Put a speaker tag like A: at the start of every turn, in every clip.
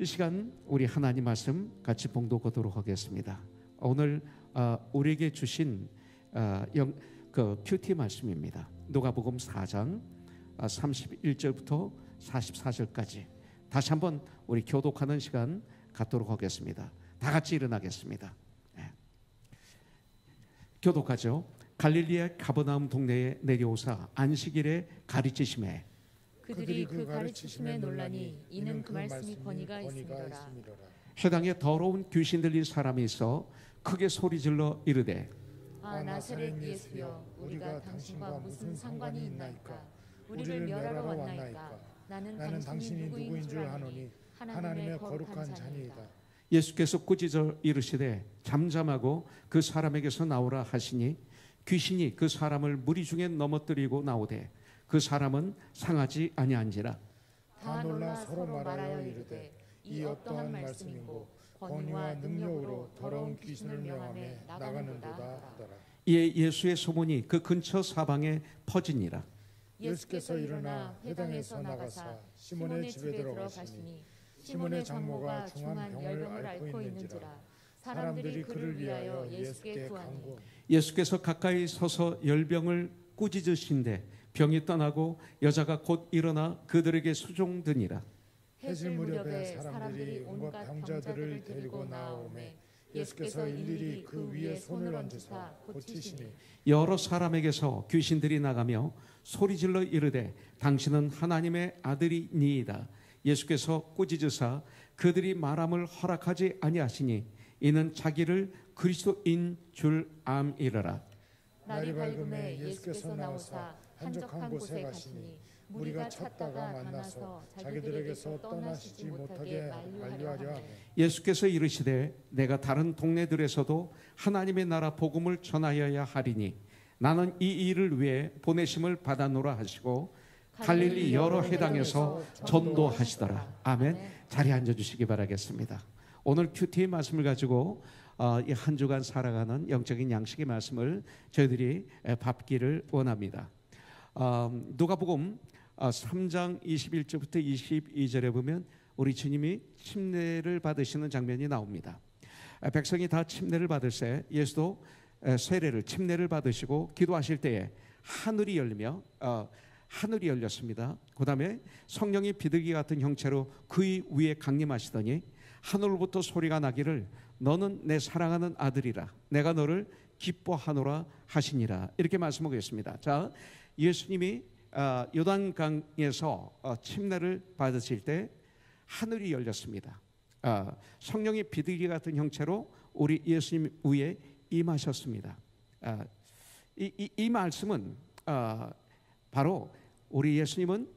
A: 이 시간 우리 하나님 말씀 같이 봉독하도록 하겠습니다. 오늘 우리에게 주신 큐티 말씀입니다. 누가복음 4장 31절부터 44절까지 다시 한번 우리 교독하는 시간 갖도록 하겠습니다. 다 같이 일어나겠습니다. 네. 교독하죠. 갈릴리의 가버나움 동네에 내려오사 안식일에 가르치심에
B: 그들이 그 가르치심에 놀라니 이는 그 말씀이 권위가 있음이로라.
A: 회당에 더러운 귀신 들린 사람이 있어 크게 소리질러 이르되
B: 아 나사렛 예수여 우리가 당신과 무슨 상관이 있나이까? 우리를 멸하러 왔나이까? 나는 당신이 누구인 줄 아노니 하나님의 거룩한 자니이다.
A: 예수께서 꾸짖어 이르시되 잠잠하고 그 사람에게서 나오라 하시니 귀신이 그 사람을 무리 중에 넘어뜨리고 나오되 그 사람은 상하지 아니한지라.
B: 다 놀라 서로 말하여 이르되 이 어떠한 말씀이고 권위와 능력으로 더러운 귀신을 명하며 나가는도다 하더라.
A: 이에 예수의 소문이 그 근처 사방에 퍼지니라.
B: 예수께서 일어나 회당에서 나가사 시몬의 집에 들어가시니 시몬의 장모가 중한 열병을 앓고 있는지라. 사람들이 그를 위하여 예수께 구하니
A: 예수께서 가까이 서서 열병을 꾸짖으신데 병이 떠나고 여자가 곧 일어나 그들에게 수종드니라.
B: 해질 무렵에 사람들이 온갖 병자들을 데리고 나오매 예수께서 일일이 그 위에 손을 얹으사 고치시니
A: 여러 사람에게서 귀신들이 나가며 소리질러 이르되 당신은 하나님의 아들이니이다. 예수께서 꾸짖으사 그들이 말함을 허락하지 아니하시니 이는 자기를 그리스도인 줄 암이러라.
B: 날이 밝음에 예수께서 나오사 한적한 곳에 가시니 무리가 찾다가 만나서 자기들에게서 떠나시지 못하게 만류하려 하매
A: 예수께서 이르시되 내가 다른 동네들에서도 하나님의 나라 복음을 전하여야 하리니 나는 이 일을 위해 보내심을 받아노라 하시고 갈릴리 여러 회당에서 전도하시더라. 아멘. 자리에 앉아주시기 바라겠습니다. 오늘 큐티의 말씀을 가지고 이 한 주간 살아가는 영적인 양식의 말씀을 저희들이 밟기를 원합니다. 누가복음 3장 21절부터 22절에 보면 우리 주님이 침례를 받으시는 장면이 나옵니다. 백성이 다 침례를 받을새 예수도 세례를 침례를 받으시고 기도하실 때에 하늘이 열리며 하늘이 열렸습니다. 그 다음에 성령이 비둘기 같은 형체로 그 위에 강림하시더니 하늘로부터 소리가 나기를 너는 내 사랑하는 아들이라 내가 너를 기뻐하노라 하시니라. 이렇게 말씀하고 있습니다. 자, 예수님이 요단강에서 침례를 받으실 때 하늘이 열렸습니다. 성령이 비둘기 같은 형체로 우리 예수님 위에 임하셨습니다. 이 말씀은 바로 우리 예수님은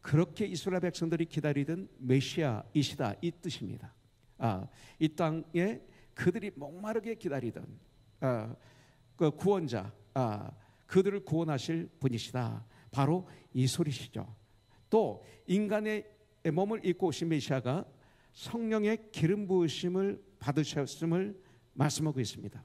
A: 그렇게 이스라엘 백성들이 기다리던 메시아이시다 이 뜻입니다. 이 땅에 그들이 목마르게 기다리던 그 구원자, 그들을 구원하실 분이시다. 바로 이 소리시죠. 또 인간의 몸을 입고 오신 메시아가 성령의 기름 부으심을 받으셨음을 말씀하고 있습니다.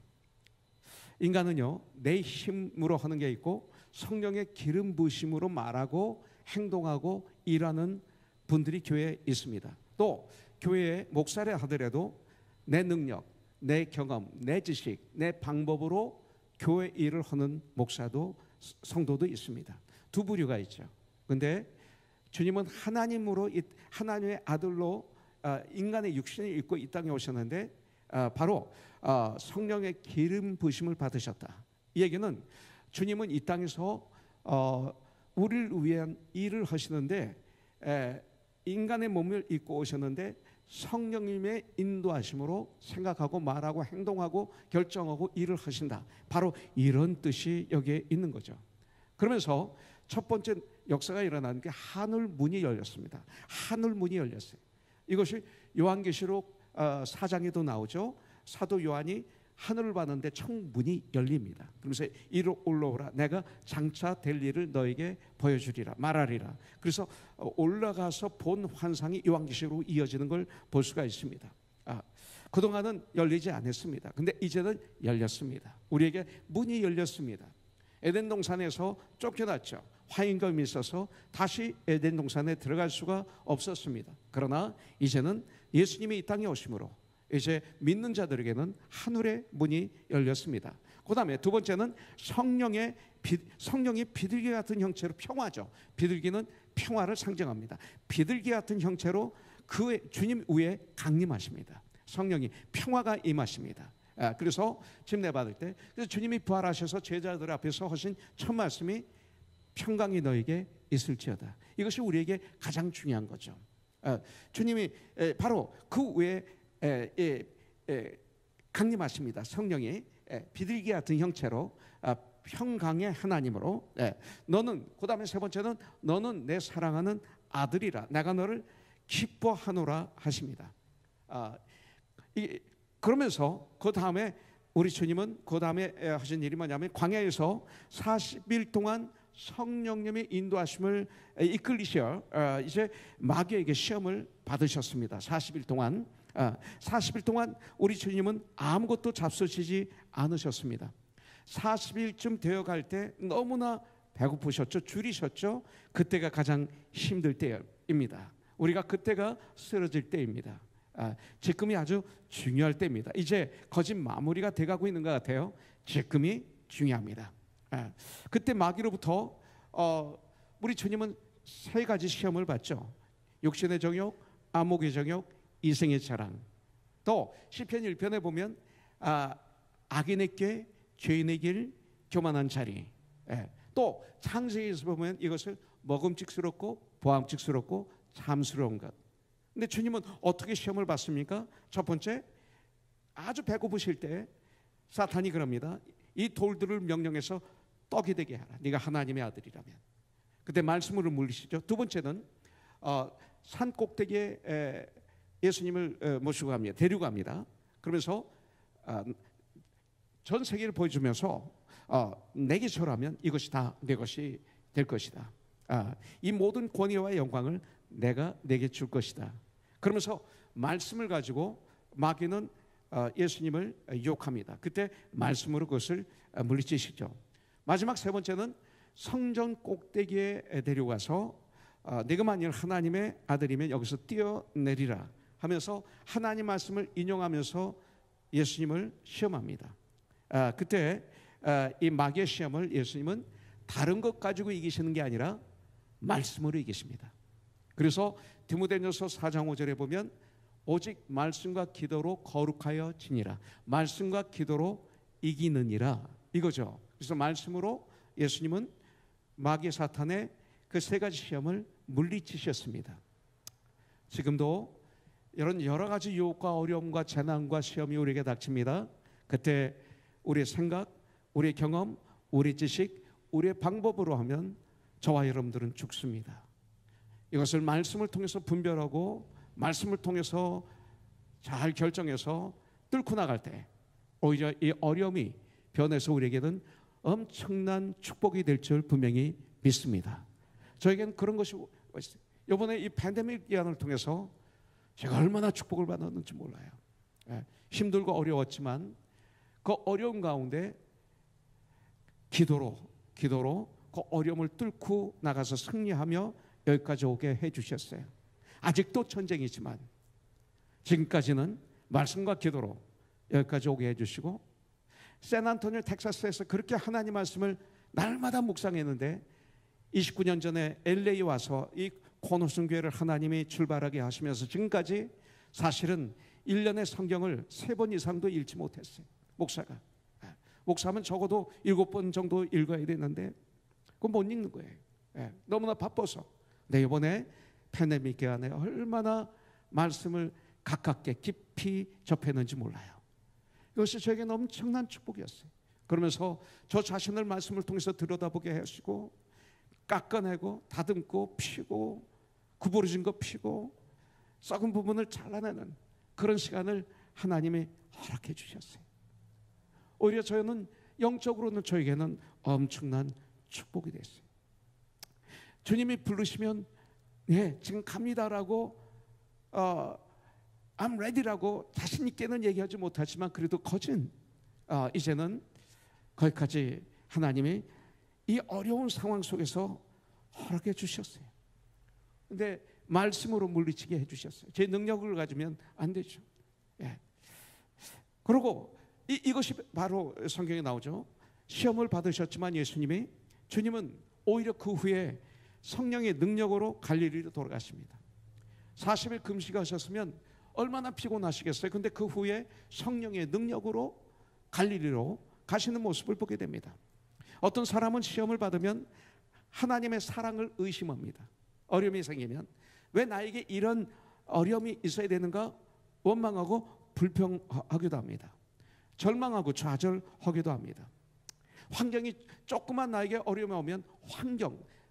A: 인간은요 내 힘으로 하는 게 있고 성령의 기름 부으심으로 말하고 행동하고 일하는 분들이 교회에 있습니다. 또 교회에 목사를 하더라도 내 능력, 내 경험, 내 지식, 내 방법으로 교회 일을 하는 목사도 성도도 있습니다. 두 부류가 있죠. 그런데 주님은 하나님으로 하나님의 아들로 인간의 육신을 입고 이 땅에 오셨는데 바로 성령의 기름 부으심을 받으셨다. 이 얘기는 주님은 이 땅에서 우리를 위한 일을 하시는데 인간의 몸을 입고 오셨는데 성령님의 인도하심으로 생각하고 말하고 행동하고 결정하고 일을 하신다. 바로 이런 뜻이 여기에 있는 거죠. 그러면서 첫 번째 역사가 일어나는 게 하늘 문이 열렸습니다. 하늘 문이 열렸어요. 이것이 요한계시록 4장에도 나오죠. 사도 요한이 하늘을 봤는데 청문이 열립니다. 그러면서 이리 올라오라 내가 장차 될 일을 너에게 보여주리라 말하리라. 그래서 올라가서 본 환상이 요한계시록으로 이어지는 걸 볼 수가 있습니다. 그동안은 열리지 않았습니다. 근데 이제는 열렸습니다. 우리에게 문이 열렸습니다. 에덴 동산에서 쫓겨났죠. 화인검이 있어서 다시 에덴 동산에 들어갈 수가 없었습니다. 그러나 이제는 예수님이 이 땅에 오심으로 이제 믿는 자들에게는 하늘의 문이 열렸습니다. 그 다음에 두 번째는 성령이 비둘기 같은 형체로 평화죠. 비둘기는 평화를 상징합니다. 비둘기 같은 형체로 그 주님 위에 강림하십니다. 성령이 평화가 임하십니다. 그래서 침례 받을 때 그래서 주님이 부활하셔서 제자들 앞에서 하신 첫 말씀이 평강이 너에게 있을지어다. 이것이 우리에게 가장 중요한 거죠. 주님이 바로 그 위에 강림하십니다. 성령이 비둘기 같은 형체로 평강의 하나님으로 너는 그 다음에 세 번째는 너는 내 사랑하는 아들이라 내가 너를 기뻐하노라 하십니다. 그러면서 그 다음에 우리 주님은 그 다음에 하신 일이 뭐냐면 광야에서 40일 동안 성령님의 인도하심을 이끌리셔 이제 마귀에게 시험을 받으셨습니다. 40일 동안 40일 동안 우리 주님은 아무것도 잡수시지 않으셨습니다. 40일쯤 되어갈 때 너무나 배고프셨죠. 줄이셨죠. 그때가 가장 힘들 때입니다. 우리가 그때가 쓰러질 때입니다. 지금이 아주 중요할 때입니다. 이제 거짓 마무리가 돼가고 있는 것 같아요. 지금이 중요합니다. 그때 마귀로부터 우리 주님은 세 가지 시험을 받죠. 육신의 정욕, 안목의 정욕, 이생의 자랑. 또 시편 1편에 보면 악인의 꾀, 죄인의 길, 교만한 자리. 또 창세기에서 보면 이것을 먹음직스럽고 보암직스럽고 참스러운 것. 근데 주님은 어떻게 시험을 받습니까? 첫 번째, 아주 배고프실 때 사탄이 그럽니다. 이 돌들을 명령해서 떡이 되게 하라. 네가 하나님의 아들이라면. 그때 말씀으로 물리시죠. 두 번째는 산 꼭대기에 예수님을 모시고 갑니다. 데리고 갑니다. 그러면서 전 세계를 보여주면서 내게 절하면 이것이 다 내 것이 될 것이다. 이 모든 권위와 영광을 내가 내게 줄 것이다. 그러면서 말씀을 가지고 마귀는 예수님을 유혹합니다. 그때 말씀으로 그것을 물리치시죠. 마지막 세 번째는 성전 꼭대기에 데려가서 네가 만일 하나님의 아들이면 여기서 뛰어내리라 하면서 하나님 말씀을 인용하면서 예수님을 시험합니다. 그때 이 마귀의 시험을 예수님은 다른 것 가지고 이기시는 게 아니라 말씀으로 이기십니다. 그래서 디모데전서 4장 5절에 보면 오직 말씀과 기도로 거룩하여 지니라. 말씀과 기도로 이기느니라 이거죠. 그래서 말씀으로 예수님은 마귀 사탄의 그 세 가지 시험을 물리치셨습니다. 지금도 이런 여러 가지 유혹과 어려움과 재난과 시험이 우리에게 닥칩니다. 그때 우리의 생각, 우리의 경험, 우리의 지식, 우리의 방법으로 하면 저와 여러분들은 죽습니다. 이것을 말씀을 통해서 분별하고 말씀을 통해서 잘 결정해서 뚫고 나갈 때 오히려 이 어려움이 변해서 우리에게는 엄청난 축복이 될 줄 분명히 믿습니다. 저에게는 그런 것이 이번에 이 팬데믹 기간을 통해서 제가 얼마나 축복을 받았는지 몰라요. 힘들고 어려웠지만 그 어려움 가운데 기도로 그 어려움을 뚫고 나가서 승리하며 여기까지 오게 해주셨어요. 아직도 전쟁이지만 지금까지는 말씀과 기도로 여기까지 오게 해주시고 샌안토니오 텍사스에서 그렇게 하나님 말씀을 날마다 묵상했는데 29년 전에 LA 와서 이 코너슨 교회를 하나님이 출발하게 하시면서 지금까지 사실은 1년에 성경을 3번 이상도 읽지 못했어요. 목사면 적어도 7번 정도 읽어야 되는데 그건 못 읽는 거예요. 너무나 바빠서. 근데 이번에 팬데믹 기간에 얼마나 말씀을 가깝게 깊이 접했는지 몰라요. 이것이 저에게는 엄청난 축복이었어요. 그러면서 저 자신을 말씀을 통해서 들여다보게 하시고 깎아내고 다듬고 피고 구부러진 거 피고 썩은 부분을 잘라내는 그런 시간을 하나님이 허락해 주셨어요. 오히려 저는 영적으로는 저에게는 엄청난 축복이 됐어요. 주님이 부르시면 네, 지금 갑니다라고 I'm ready라고 자신 있게는 얘기하지 못하지만 그래도 거진 이제는 거기까지 하나님이 이 어려운 상황 속에서 허락해 주셨어요. 근데 말씀으로 물리치게 해주셨어요. 제 능력을 가지면 안 되죠. 예. 그리고 이것이 바로 성경에 나오죠. 시험을 받으셨지만 주님은 오히려 그 후에 성령의 능력으로 갈릴리로 돌아가십니다. 40일 금식하셨으면 얼마나 피곤하시겠어요. 근데 그 후에 성령의 능력으로 갈릴리로 가시는 모습을 보게 됩니다. 어떤 사람은 시험을 받으면 하나님의 사랑을 의심합니다. 어려움이 생기면 왜 나에게 이런 어려움이 있어야 되는가 원망하고 불평하기도 합니다. 절망하고 좌절하기도 합니다. 환경이 조그만 나에게 어려움이 오면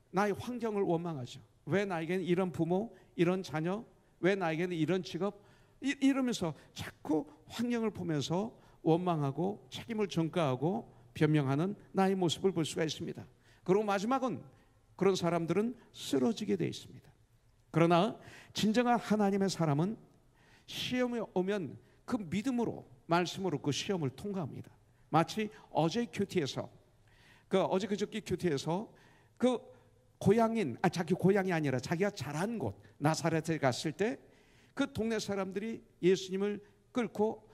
A: 나의 환경을 원망하죠. 왜 나에게는 이런 부모, 이런 자녀, 왜 나에게는 이런 직업, 이러면서 자꾸 환경을 보면서 원망하고 책임을 전가하고 변명하는 나의 모습을 볼 수가 있습니다. 그리고 마지막은 그런 사람들은 쓰러지게 되어 있습니다. 그러나 진정한 하나님의 사람은 시험이 오면 그 믿음으로, 말씀으로 그 시험을 통과합니다. 마치 어제 큐티에서 그저께 큐티에서 그 자기 고향이 아니라 자기가 자란 곳 나사렛에 갔을 때 그 동네 사람들이 예수님을 끌고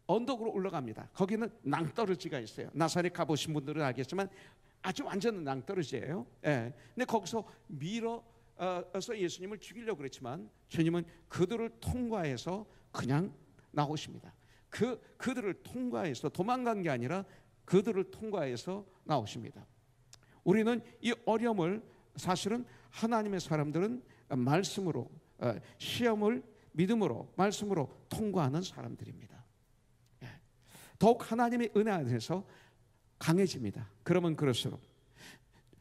A: 언덕으로 올라갑니다. 거기는 낭떠러지가 있어요. 나사렛 가보신 분들은 알겠지만 아주 완전 낭떠러지예요. 예. 근데 거기서 밀어서 예수님을 죽이려고 그랬지만 주님은 그들을 통과해서 그냥 나오십니다. 그들을 통과해서 도망간 게 아니라 그들을 통과해서 나오십니다. 우리는 이 어려움을 사실은 하나님의 사람들은 말씀으로 시험을 믿음으로 말씀으로 통과하는 사람들입니다. 더욱 하나님의 은혜 안에서 강해집니다. 그러면 그럴수록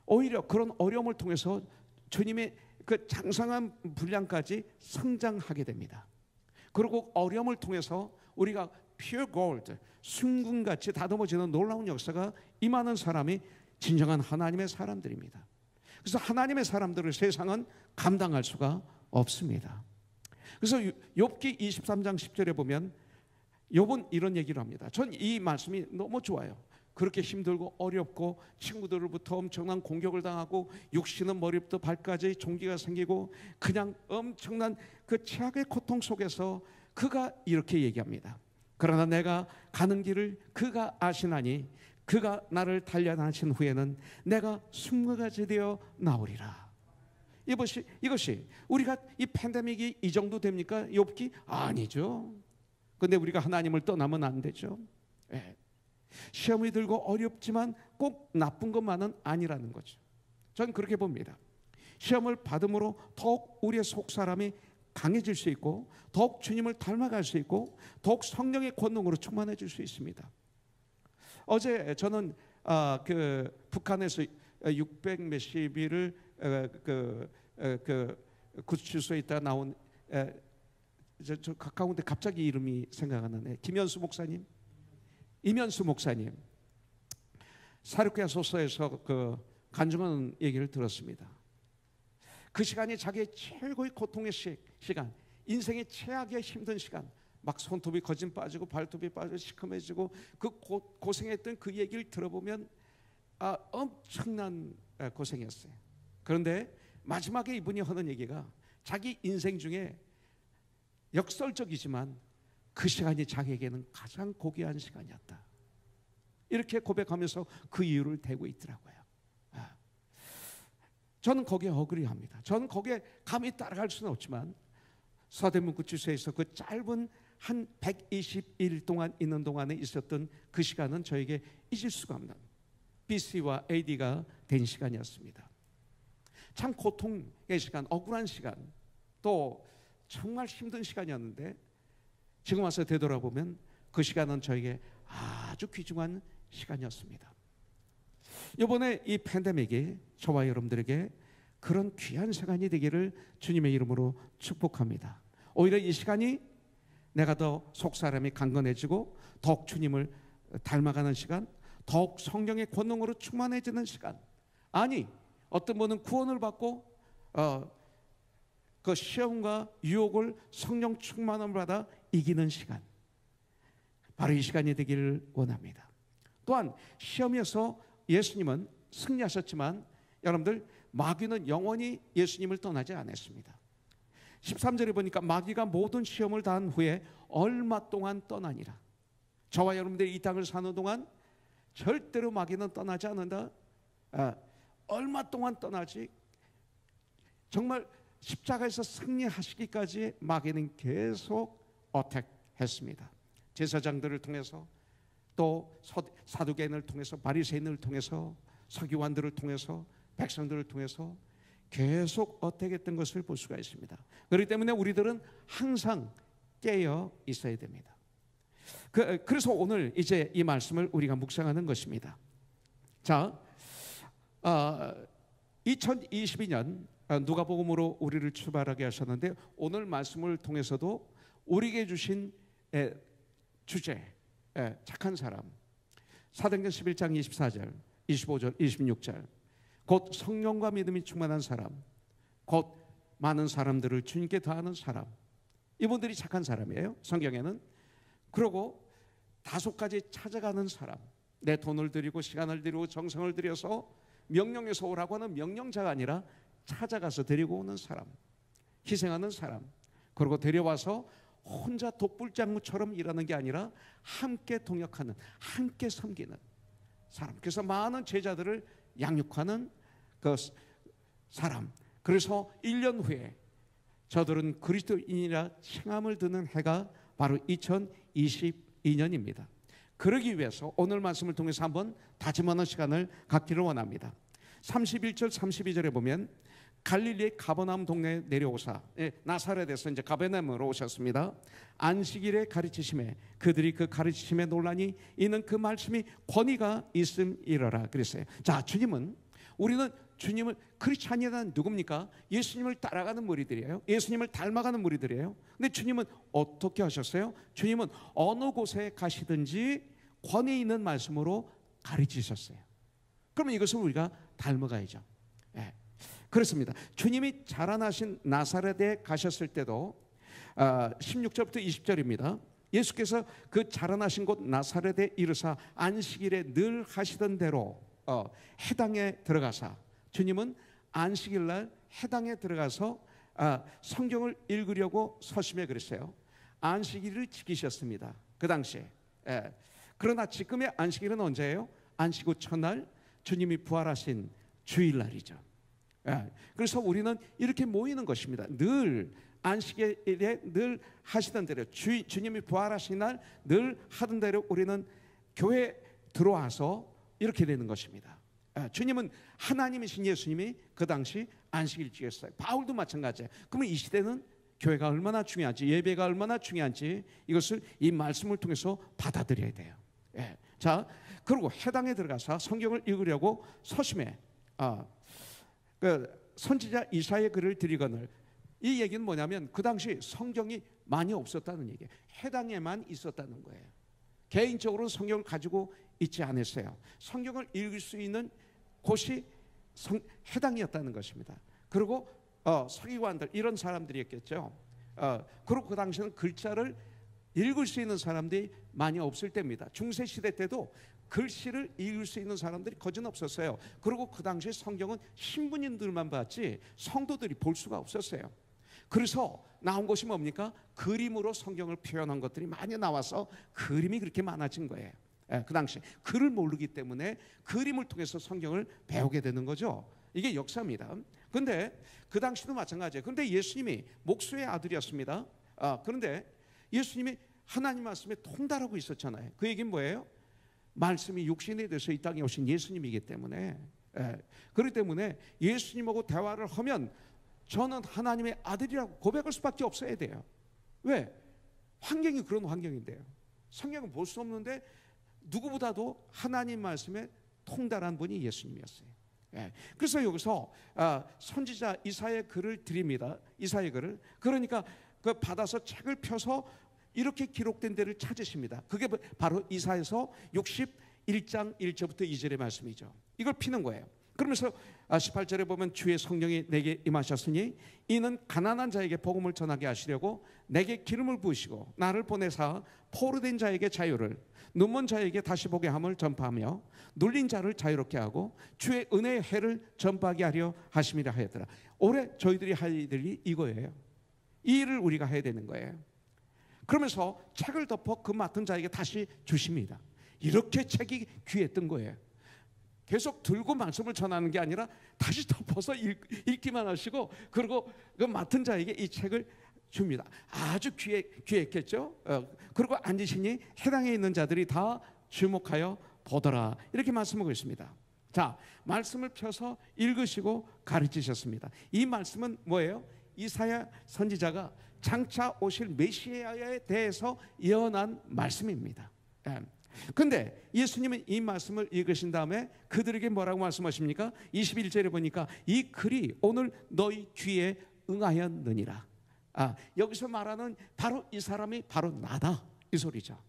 A: 오히려 그런 어려움을 통해서 주님의 그 장성한 분량까지 성장하게 됩니다. 그리고 어려움을 통해서 우리가 pure gold, 순금같이 다듬어지는 놀라운 역사가 임하는 사람이 진정한 하나님의 사람들입니다. 그래서 하나님의 사람들을 세상은 감당할 수가 없습니다. 그래서 욥기 23장 10절에 보면 욥은 이런 얘기를 합니다. 전 이 말씀이 너무 좋아요. 그렇게 힘들고 어렵고 친구들로부터 엄청난 공격을 당하고 육신은 머리부터 발까지 종기가 생기고 그냥 엄청난 그 최악의 고통 속에서 그가 이렇게 얘기합니다. 그러나 내가 가는 길을 그가 아시나니 그가 나를 단련하신 후에는 내가 숨가지 되어 나오리라. 이것이 우리가 이 팬데믹이 이 정도 됩니까? 욥기? 아니죠. 근데 우리가 하나님을 떠나면 안 되죠. 예. 시험이 들고 어렵지만 꼭 나쁜 것만은 아니라는 거죠. 저는 그렇게 봅니다. 시험을 받음으로 더욱 우리의 속사람이 강해질 수 있고 더욱 주님을 닮아갈 수 있고 더욱 성령의 권능으로 충만해질 수 있습니다. 어제 저는 북한에서 600 몇십 일을 구치소에 있다 나온 저 가까운데 갑자기 이름이 생각 안 나네. 김현수 목사님, 이면수 목사님 사륙교회 소서에서 그 간증하는 얘기를 들었습니다. 그 시간이 자기의 최고의 고통의 시간, 인생의 최악의 힘든 시간, 막 손톱이 거진 빠지고 발톱이 빠지고 시커매지고 그 고생했던 그 얘기를 들어보면 엄청난 고생이었어요. 그런데 마지막에 이분이 하는 얘기가 자기 인생 중에 역설적이지만 그 시간이 자기에게는 가장 고귀한 시간이었다. 이렇게 고백하면서 그 이유를 대고 있더라고요. 저는 거기에 어그리합니다. 저는 거기에 감히 따라갈 수는 없지만 서대문 구치소에서 그 짧은 한 120일 동안 있는 동안에 있었던 그 시간은 저에게 잊을 수가 없는 BC와 AD가 된 시간이었습니다. 참 고통의 시간, 억울한 시간, 또 정말 힘든 시간이었는데 지금 와서 되돌아보면 그 시간은 저에게 아주 귀중한 시간이었습니다. 이번에 이 팬데믹이 저와 여러분들에게 그런 귀한 시간이 되기를 주님의 이름으로 축복합니다. 오히려 이 시간이 내가 더 속사람이 강건해지고 더욱 주님을 닮아가는 시간, 더욱 성령의 권능으로 충만해지는 시간, 아니 어떤 분은 구원을 받고 그 시험과 유혹을 성령 충만함을 받아 이기는 시간, 바로 이 시간이 되기를 원합니다. 또한 시험에서 예수님은 승리하셨지만 여러분들 마귀는 영원히 예수님을 떠나지 않았습니다. 13절에 보니까 마귀가 모든 시험을 다한 후에 얼마 동안 떠나니라. 저와 여러분들이 이 땅을 사는 동안 절대로 마귀는 떠나지 않는다. 얼마 동안 떠나지? 정말 십자가에서 승리하시기까지 마귀는 계속 어택했습니다. 제사장들을 통해서, 또 사두개인을 통해서, 바리새인을 통해서, 서기관들을 통해서, 백성들을 통해서 계속 어택했던 것을 볼 수가 있습니다. 그렇기 때문에 우리들은 항상 깨어 있어야 됩니다. 그래서 오늘 이제 이 말씀을 우리가 묵상하는 것입니다. 자, 2022년 누가복음으로 우리를 출발하게 하셨는데, 오늘 말씀을 통해서도 우리에게 주신 주제, 착한 사람, 사도행전 11장 24절, 25절, 26절, 곧 성령과 믿음이 충만한 사람, 곧 많은 사람들을 주님께 더하는 사람, 이분들이 착한 사람이에요, 성경에는. 그리고 5가지 찾아가는 사람, 내 돈을 들이고 시간을 들이고 정성을 들여서 명령해서 오라고 하는 명령자가 아니라 찾아가서 데리고 오는 사람, 희생하는 사람, 그리고 데려와서 혼자 독불장구처럼 일하는 게 아니라 함께 동역하는, 함께 섬기는 사람. 그래서 많은 제자들을 양육하는 그 사람. 그래서 1년 후에 저들은 그리스도인이라 칭함을 듣는 해가 바로 2022년입니다. 그러기 위해서 오늘 말씀을 통해서 한번 다짐하는 시간을 갖기를 원합니다. 31절 32절에 보면 갈릴리의 가버나움 동네에 내려오사, 나사렛에서 이제 가버나움으로 오셨습니다. 안식일에 가르치심에 그들이 그 가르치심에 논란이 있는 그 말씀이 권위가 있음이러라 그랬어요. 자, 우리는 주님을, 크리스찬이란 누굽니까? 예수님을 따라가는 무리들이에요. 예수님을 닮아가는 무리들이에요. 근데 주님은 어떻게 하셨어요? 주님은 어느 곳에 가시든지 권위 있는 말씀으로 가르치셨어요. 그러면 이것을 우리가 닮아가야죠. 그렇습니다. 주님이 자라나신 나사렛에 가셨을 때도 16절부터 20절입니다. 예수께서 그 자라나신 곳 나사렛에 이르사 안식일에 늘 하시던 대로 해당에 들어가사, 주님은 안식일날 해당에 들어가서 성경을 읽으려고 서심해 그랬어요. 안식일을 지키셨습니다, 그 당시에. 그러나 지금의 안식일은 언제예요? 안식 후 첫날, 주님이 부활하신 주일날이죠. 그래서 우리는 이렇게 모이는 것입니다. 늘 안식일에 늘 하시던 대로, 주님이 부활하신 날 늘 하던 대로 우리는 교회에 들어와서 이렇게 되는 것입니다. 주님은 하나님이신 예수님이 그 당시 안식일 지켰어요. 바울도 마찬가지예요. 그러면 이 시대는 교회가 얼마나 중요한지, 예배가 얼마나 중요한지 이것을 이 말씀을 통해서 받아들여야 돼요. 자, 그리고 해당에 들어가서 성경을 읽으려고 서심해 그 선지자 이사야의 글을 드리거늘. 이 얘기는 뭐냐면 그 당시 성경이 많이 없었다는 얘기예요. 해당에만 있었다는 거예요. 개인적으로 성경을 가지고 있지 않았어요. 성경을 읽을 수 있는 곳이 해당이었다는 것입니다. 그리고 서기관들, 이런 사람들이었겠죠. 그리고 그 당시에는 글자를 읽을 수 있는 사람들이 많이 없을 때입니다. 중세시대 때도 글씨를 읽을 수 있는 사람들이 거진 없었어요. 그리고 그 당시에 성경은 신분인들만 봤지 성도들이 볼 수가 없었어요. 그래서 나온 것이 뭡니까? 그림으로 성경을 표현한 것들이 많이 나와서 그림이 그렇게 많아진 거예요. 그 당시 글을 모르기 때문에 그림을 통해서 성경을 배우게 되는 거죠. 이게 역사입니다. 그런데 그 당시도 마찬가지예요. 그런데 예수님이 목수의 아들이었습니다. 그런데 예수님이 하나님 말씀에 통달하고 있었잖아요. 그 얘기는 뭐예요? 말씀이 육신이 돼서 이 땅에 오신 예수님이기 때문에, 그렇기 때문에 예수님하고 대화를 하면 저는 하나님의 아들이라고 고백할 수밖에 없어야 돼요. 왜? 환경이 그런 환경인데요. 성경은 볼 수 없는데 누구보다도 하나님 말씀에 통달한 분이 예수님이었어요. 그래서 여기서 선지자 이사야의 글을 드립니다. 이사야의 글을. 그러니까 그 받아서 책을 펴서 이렇게 기록된 데를 찾으십니다. 그게 바로 이사야서 61장 1절부터 2절의 말씀이죠. 이걸 피는 거예요. 그러면서 18절에 보면 주의 성령이 내게 임하셨으니 이는 가난한 자에게 복음을 전하게 하시려고 내게 기름을 부으시고 나를 보내사 포로된 자에게 자유를, 눈먼 자에게 다시 보게 함을 전파하며 눌린 자를 자유롭게 하고 주의 은혜의 해를 전파하게 하려 하심이라 하였더라. 올해 저희들이 할 일이 이거예요. 이 일을 우리가 해야 되는 거예요. 그러면서 책을 덮어 그 맡은 자에게 다시 주십니다. 이렇게 책이 귀했던 거예요. 계속 들고 말씀을 전하는 게 아니라 다시 덮어서 읽기만 하시고, 그리고 그 맡은 자에게 이 책을 줍니다. 아주 귀했겠죠. 그리고 앉으시니 해당에 있는 자들이 다 주목하여 보더라. 이렇게 말씀하고 있습니다. 자, 말씀을 펴서 읽으시고 가르치셨습니다. 이 말씀은 뭐예요? 이사야 선지자가 장차 오실 메시아에 대해서 예언한 말씀입니다. 근데 예수님은 이 말씀을 읽으신 다음에 그들에게 뭐라고 말씀하십니까? 21절에 보니까 이 글이 오늘 너희 귀에 응하였느니라. 여기서 말하는 바로 이 사람이 바로 나다, 이 소리죠.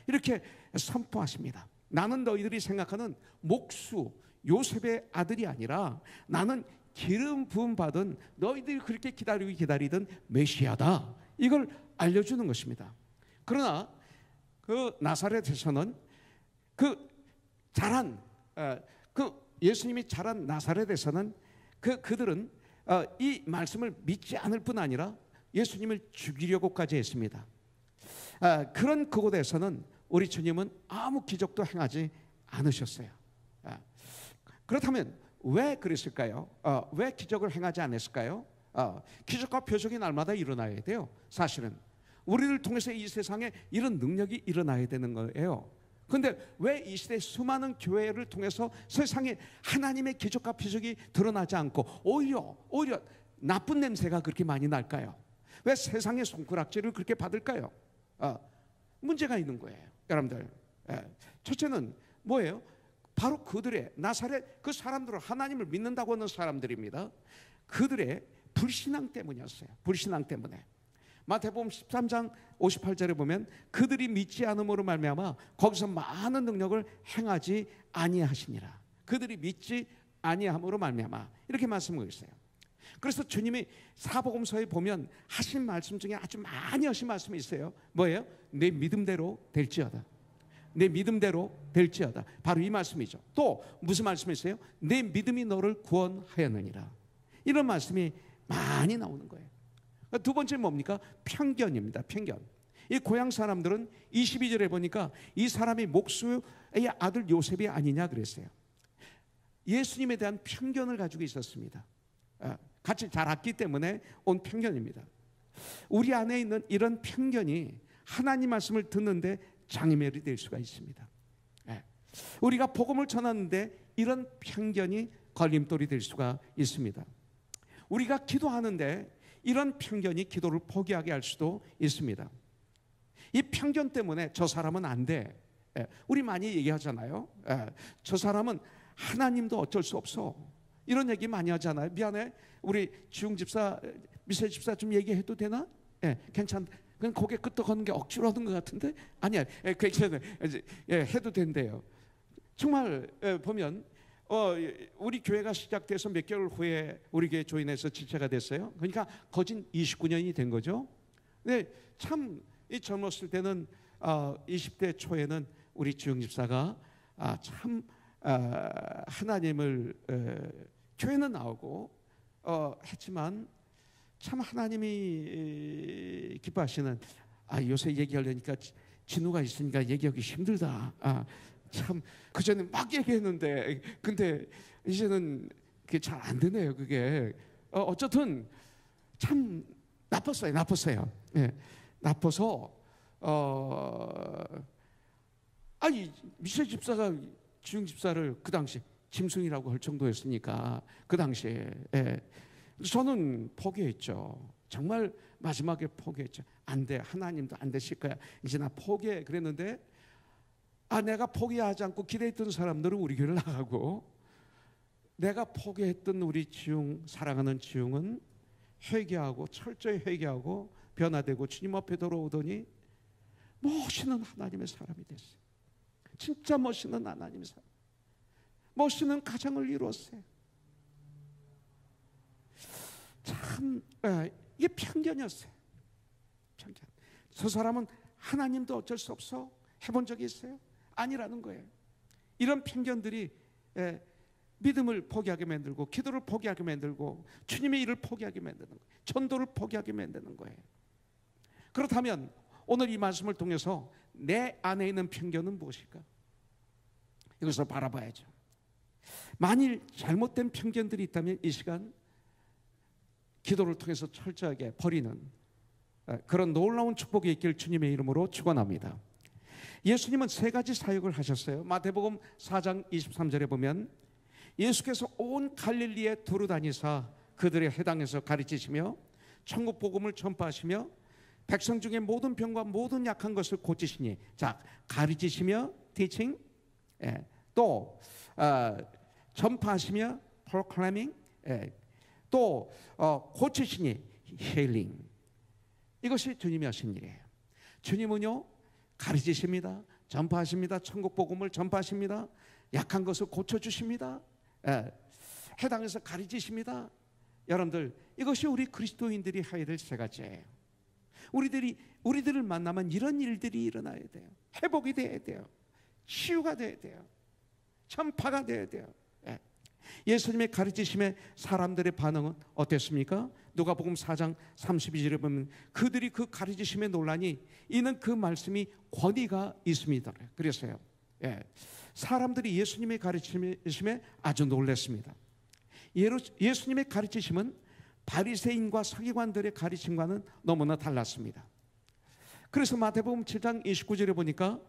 A: 이렇게 선포하십니다. 나는 너희들이 생각하는 목수 요셉의 아들이 아니라 나는 기름 부음 받은 너희들이 그렇게 기다리던 메시아다. 이걸 알려주는 것입니다. 그러나 그 나사렛에서는 예수님이 자란 나사렛에서는 그들은 이 말씀을 믿지 않을 뿐 아니라 예수님을 죽이려고까지 했습니다. 그런 그곳에서는 우리 주님은 아무 기적도 행하지 않으셨어요. 그렇다면 왜 그랬을까요? 왜 기적을 행하지 않았을까요? 기적과 표적이 날마다 일어나야 돼요. 사실은 우리를 통해서 이 세상에 이런 능력이 일어나야 되는 거예요. 그런데 왜 이 시대 수많은 교회를 통해서 세상에 하나님의 기적과 표적이 드러나지 않고 오히려 나쁜 냄새가 그렇게 많이 날까요? 왜 세상의 손가락질을 그렇게 받을까요? 문제가 있는 거예요, 여러분들. 첫째는 뭐예요? 바로 그들의 나사렛 그 사람들은 하나님을 믿는다고 하는 사람들입니다. 그들의 불신앙 때문이었어요. 불신앙 때문에. 마태복음 13장 58절에 보면 그들이 믿지 않음으로 말미암아 거기서 많은 능력을 행하지 아니하시니라. 그들이 믿지 아니함으로 말미암아, 이렇게 말씀하고 있어요. 그래서 주님이 사복음서에 보면 하신 말씀 중에 아주 많이 하신 말씀이 있어요. 뭐예요? 내 믿음대로 될지어다. 내 믿음대로 될지어다. 바로 이 말씀이죠. 또 무슨 말씀이 있어요? 내 믿음이 너를 구원하였느니라. 이런 말씀이 많이 나오는 거예요. 두 번째 뭡니까? 편견입니다. 편견. 이 고향 사람들은 22절에 보니까 이 사람이 목수의 아들 요셉이 아니냐 그랬어요. 예수님에 대한 편견을 가지고 있었습니다. 같이 자랐기 때문에 온 편견입니다. 우리 안에 있는 이런 편견이 하나님 말씀을 듣는데 장애물이 될 수가 있습니다. 우리가 복음을 전하는데 이런 편견이 걸림돌이 될 수가 있습니다. 우리가 기도하는데 이런 편견이 기도를 포기하게 할 수도 있습니다. 이 편견 때문에 저 사람은 안 돼. 우리 많이 얘기하잖아요. 저 사람은 하나님도 어쩔 수 없어. 이런 얘기 많이 하잖아요. 미안해. 우리 지웅 집사, 미세 집사 좀 얘기해도 되나? 괜찮. 그냥 고개 끄덕하는 게 억지로 하는 것 같은데? 아니야. 괜찮아요. 해도 된대요. 정말 보면 우리 교회가 시작돼서 몇 개월 후에 우리 교회 조인해서 지체가 됐어요. 그러니까 거진 29년이 된 거죠. 근데 참 이 젊었을 때는 20대 초에는 우리 지웅 집사가 참 하나님을 교회는 나오고 했지만 참 하나님이 기뻐하시는 요새 얘기하려니까 진우가 있으니까 얘기하기 힘들다. 참 그전에 막 얘기했는데 근데 이제는 그게 잘 안 되네요. 그게 어쨌든 참 나빴어요. 나빠서 미세 집사가 지웅 집사를 그 당시 짐승이라고 할 정도였으니까 그 당시에 저는 포기했죠. 정말 마지막에 포기했죠. 안 돼. 하나님도 안 되실 거야. 이제 나 포기해. 그랬는데 내가 포기하지 않고 기대했던 사람들은 우리 교회를 나가고 내가 포기했던 우리 지웅, 사랑하는 지웅은 회개하고 철저히 회개하고 변화되고 주님 앞에 돌아오더니 멋있는 하나님의 사람이 됐어요. 진짜 멋있는 하나님의 사람. 멋있는 가정을 이루었어요. 참 이게 편견이었어요. 편견. 저 사람은 하나님도 어쩔 수 없어 해본 적이 있어요? 아니라는 거예요. 이런 편견들이 믿음을 포기하게 만들고, 기도를 포기하게 만들고, 주님의 일을 포기하게 만드는 거예요. 전도를 포기하게 만드는 거예요. 그렇다면 오늘 이 말씀을 통해서 내 안에 있는 편견은 무엇일까? 이것을 바라봐야죠. 만일 잘못된 편견들이 있다면 이 시간 기도를 통해서 철저하게 버리는 그런 놀라운 축복이 있길 주님의 이름으로 축원합니다. 예수님은 세 가지 사역을 하셨어요. 마태복음 4장 23절에 보면 예수께서 온 갈릴리에 두루 다니사 그들의 회당에서 가르치시며 천국 복음을 전파하시며 백성 중에 모든 병과 모든 약한 것을 고치시니, 자, 가르치시며 teaching, 또 전파하시며 proclaiming, 또 고치시니 healing. 이것이 주님이 하신 일이에요. 주님은요, 가르치십니다. 전파하십니다. 천국 복음을 전파하십니다. 약한 것을 고쳐주십니다. 해당해서 가르치십니다. 여러분들, 이것이 우리 그리스도인들이 해야 될 세 가지예요. 우리들을 만나면 이런 일들이 일어나야 돼요. 회복이 돼야 돼요. 치유가 돼야 돼요. 전파가 돼야 돼요. 예수님의 가르치심에 사람들의 반응은 어땠습니까? 누가복음 4장 32절에 보면 그들이 그 가르치심에 놀라니 이는 그 말씀이 권위가 있습니다. 그랬어요. 사람들이 예수님의 가르치심에 아주 놀랐습니다. 예수님의 가르치심은 바리새인과 서기관들의 가르침과는 너무나 달랐습니다. 그래서 마태복음 7장 29절에 보니까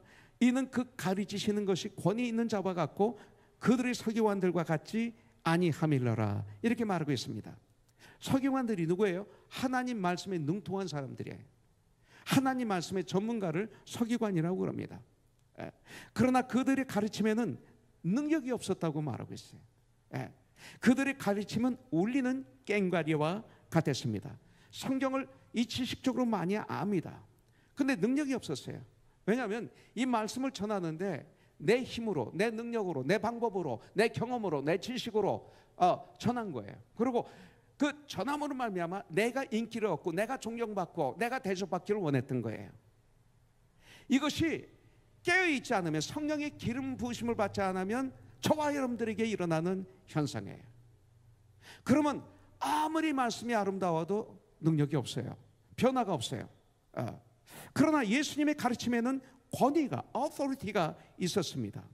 A: 이는 그 가르치시는 것이 권위 있는 자와 같고 그들의 서기관들과 같지 아니함일러라, 이렇게 말하고 있습니다. 서기관들이 누구예요? 하나님 말씀에 능통한 사람들이에요. 하나님 말씀의 전문가를 서기관이라고 그럽니다. 그러나 그들의 가르침에는 능력이 없었다고 말하고 있어요. 그들의 가르침은 울리는 꽹과리와 같았습니다. 성경을 이 지식적으로 많이 압니다. 근데 능력이 없었어요. 왜냐하면 이 말씀을 전하는데 내 힘으로, 내 능력으로, 내 방법으로, 내 경험으로, 내 지식으로 전한 거예요. 그리고 그 전함으로 말미암아 내가 인기를 얻고 내가 존경받고 내가 대접받기를 원했던 거예요. 이것이 깨어있지 않으면, 성령의 기름 부으심을 받지 않으면 저와 여러분들에게 일어나는 현상이에요. 그러면 아무리 말씀이 아름다워도 능력이 없어요. 변화가 없어요. 그러나 예수님의 가르침에는 권위가, authority가 있었습니다.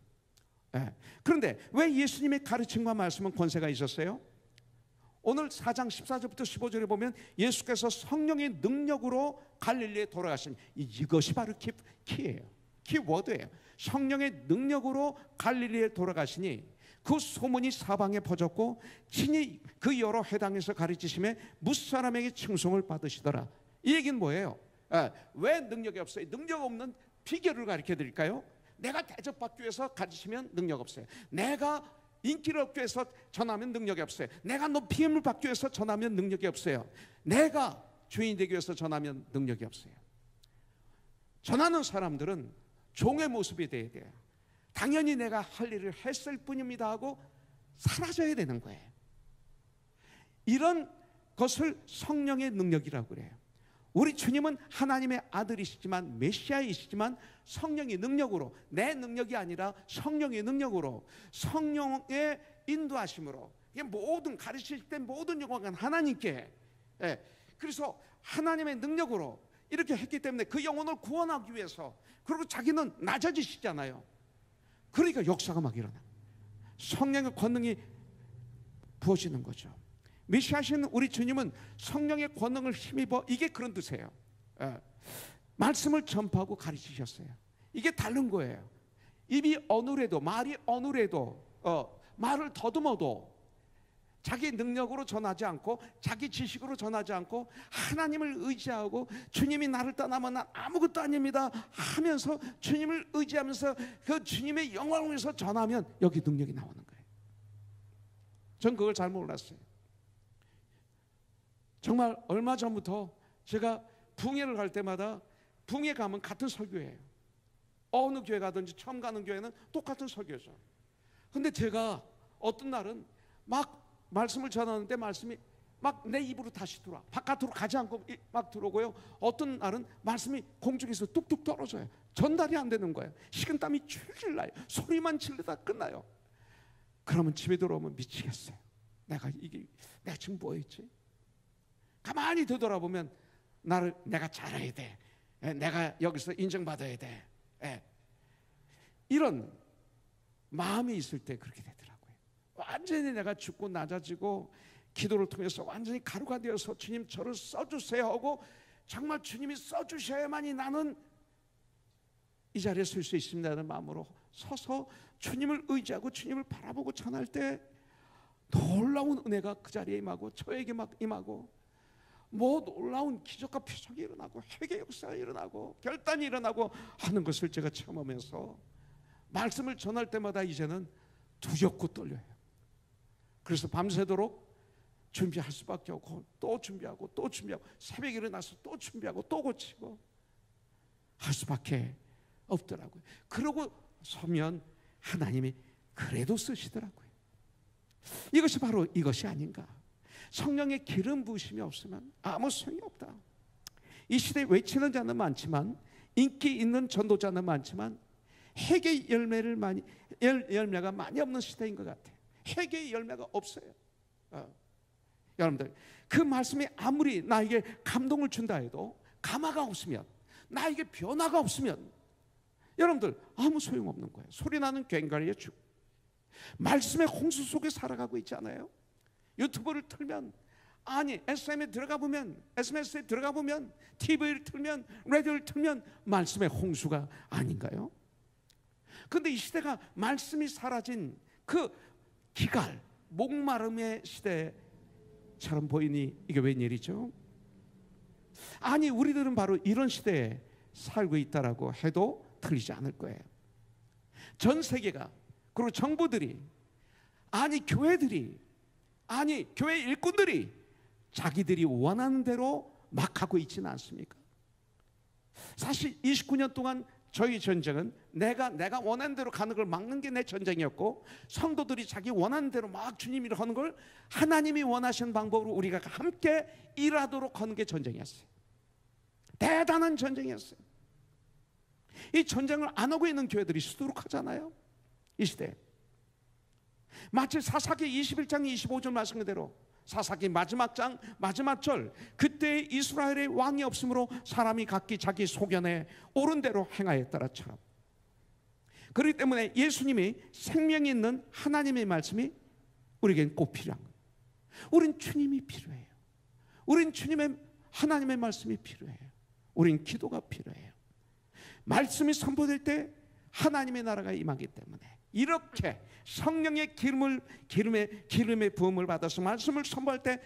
A: 그런데 왜 예수님의 가르침과 말씀은 권세가 있었어요? 오늘 4장 14절부터 15절에 보면 예수께서 성령의 능력으로 갈릴리에 돌아가신, 이것이 바로 키예요. 키워드예요. 성령의 능력으로 갈릴리에 돌아가시니 그 소문이 사방에 퍼졌고 친히 그 여러 회당에서 가르치심에 무사람에게 칭송을 받으시더라. 이 얘기는 뭐예요? 왜 능력이 없어요? 능력 없는 비결을 가르쳐 드릴까요? 내가 대접받기 위해서 가르치면 능력 없어요. 내가 인기를 얻기 위해서 전하면 능력이 없어요. 내가 높임을 받기 위해서 전하면 능력이 없어요. 내가 주인이 되기 위해서 전하면 능력이 없어요. 전하는 사람들은 종의 모습이 돼야 돼요. 당연히 내가 할 일을 했을 뿐입니다 하고 사라져야 되는 거예요. 이런 것을 성령의 능력이라고 그래요. 우리 주님은 하나님의 아들이시지만 메시아이시지만 성령의 능력으로, 내 능력이 아니라 성령의 능력으로, 성령의 인도하심으로, 모든 가르칠 때 모든 영광은 하나님께, 그래서 하나님의 능력으로 이렇게 했기 때문에 그 영혼을 구원하기 위해서, 그리고 자기는 낮아지시잖아요. 그러니까 역사가 막 일어나. 성령의 권능이 부어지는 거죠. 메시아신 우리 주님은 성령의 권능을 힘입어, 이게 그런 뜻이에요. 말씀을 전파하고 가르치셨어요. 이게 다른 거예요. 입이 어눌해도, 말이 어눌해도, 말을 더듬어도 자기 능력으로 전하지 않고 자기 지식으로 전하지 않고 하나님을 의지하고 주님이 나를 떠나면 난 아무것도 아닙니다 하면서 주님을 의지하면서 그 주님의 영광을 위해서 전하면 여기 능력이 나오는 거예요. 전 그걸 잘 몰랐어요. 정말 얼마 전부터 제가 붕해를 갈 때마다 붕해 가면 같은 설교예요. 어느 교회 가든지 처음 가는 교회는 똑같은 설교죠. 근데 제가 어떤 날은 막 말씀을 전하는데 말씀이 막 내 입으로 다시 들어와. 바깥으로 가지 않고 막 들어오고요. 어떤 날은 말씀이 공중에서 뚝뚝 떨어져요. 전달이 안 되는 거예요. 식은땀이 줄줄 나요. 소리만 지르다 끝나요. 그러면 집에 들어오면 미치겠어요. 내가 지금 뭐 했지? 가만히 되돌아보면 내가 잘해야 돼. 내가 여기서 인정받아야 돼. 이런 마음이 있을 때 그렇게 되더라고요. 완전히 내가 죽고 낮아지고 기도를 통해서 완전히 가루가 되어서 주님 저를 써주세요 하고 정말 주님이 써주셔야만이 나는 이 자리에 설 수 있습니다는 마음으로 서서 주님을 의지하고 주님을 바라보고 전할 때 놀라운 은혜가 그 자리에 임하고 저에게 막 임하고 뭐 놀라운 기적과 표적이 일어나고 회개 역사가 일어나고 결단이 일어나고 하는 것을 제가 체험하면서 말씀을 전할 때마다 이제는 두렵고 떨려요. 그래서 밤새도록 준비할 수밖에 없고 또 준비하고 또 준비하고 새벽에 일어나서 또 준비하고 또 고치고 할 수밖에 없더라고요. 그러고 서면 하나님이 그래도 쓰시더라고요. 이것이 바로 이것이 아닌가. 성령의 기름 부으심이 없으면 아무 소용이 없다. 이 시대에 외치는 자는 많지만 인기 있는 전도자는 많지만 회개의 열매가 많이 없는 시대인 것 같아요. 회개의 열매가 없어요. 여러분들 그 말씀이 아무리 나에게 감동을 준다 해도 감화가 없으면 나에게 변화가 없으면 여러분들 아무 소용없는 거예요. 소리나는 꽹과리에 죽. 말씀의 홍수 속에 살아가고 있지 않아요? 유튜브를 틀면 아니 SMS에 들어가 보면 TV를 틀면 라디오를 틀면 말씀의 홍수가 아닌가요? 그런데 이 시대가 말씀이 사라진 그 기갈 목마름의 시대처럼 보이니 이게 웬일이죠? 아니 우리들은 바로 이런 시대에 살고 있다라고 해도 틀리지 않을 거예요. 전 세계가 그리고 정부들이 아니 교회들이 아니 교회 일꾼들이 자기들이 원하는 대로 막 하고 있지는 않습니까? 사실 29년 동안 저희 전쟁은 내가 원하는 대로 가는 걸 막는 게 내 전쟁이었고 성도들이 자기 원하는 대로 막 주님이 하는 걸 하나님이 원하시는 방법으로 우리가 함께 일하도록 하는 게 전쟁이었어요. 대단한 전쟁이었어요. 이 전쟁을 안 하고 있는 교회들이 수두룩하잖아요. 이 시대에 마치 사사기 21장 25절 말씀 그대로 사사기 마지막 장 마지막 절 그때 이스라엘의 왕이 없으므로 사람이 각기 자기 소견에 옳은 대로 행하였더라처럼 그렇기 때문에 예수님이 생명이 있는 하나님의 말씀이 우리에겐 꼭 필요한 거예요. 우린 주님이 필요해요. 우린 주님의 하나님의 말씀이 필요해요. 우린 기도가 필요해요. 말씀이 선포될 때 하나님의 나라가 임하기 때문에 이렇게 성령의 기름의 부음을 받아서 말씀을 선포할 때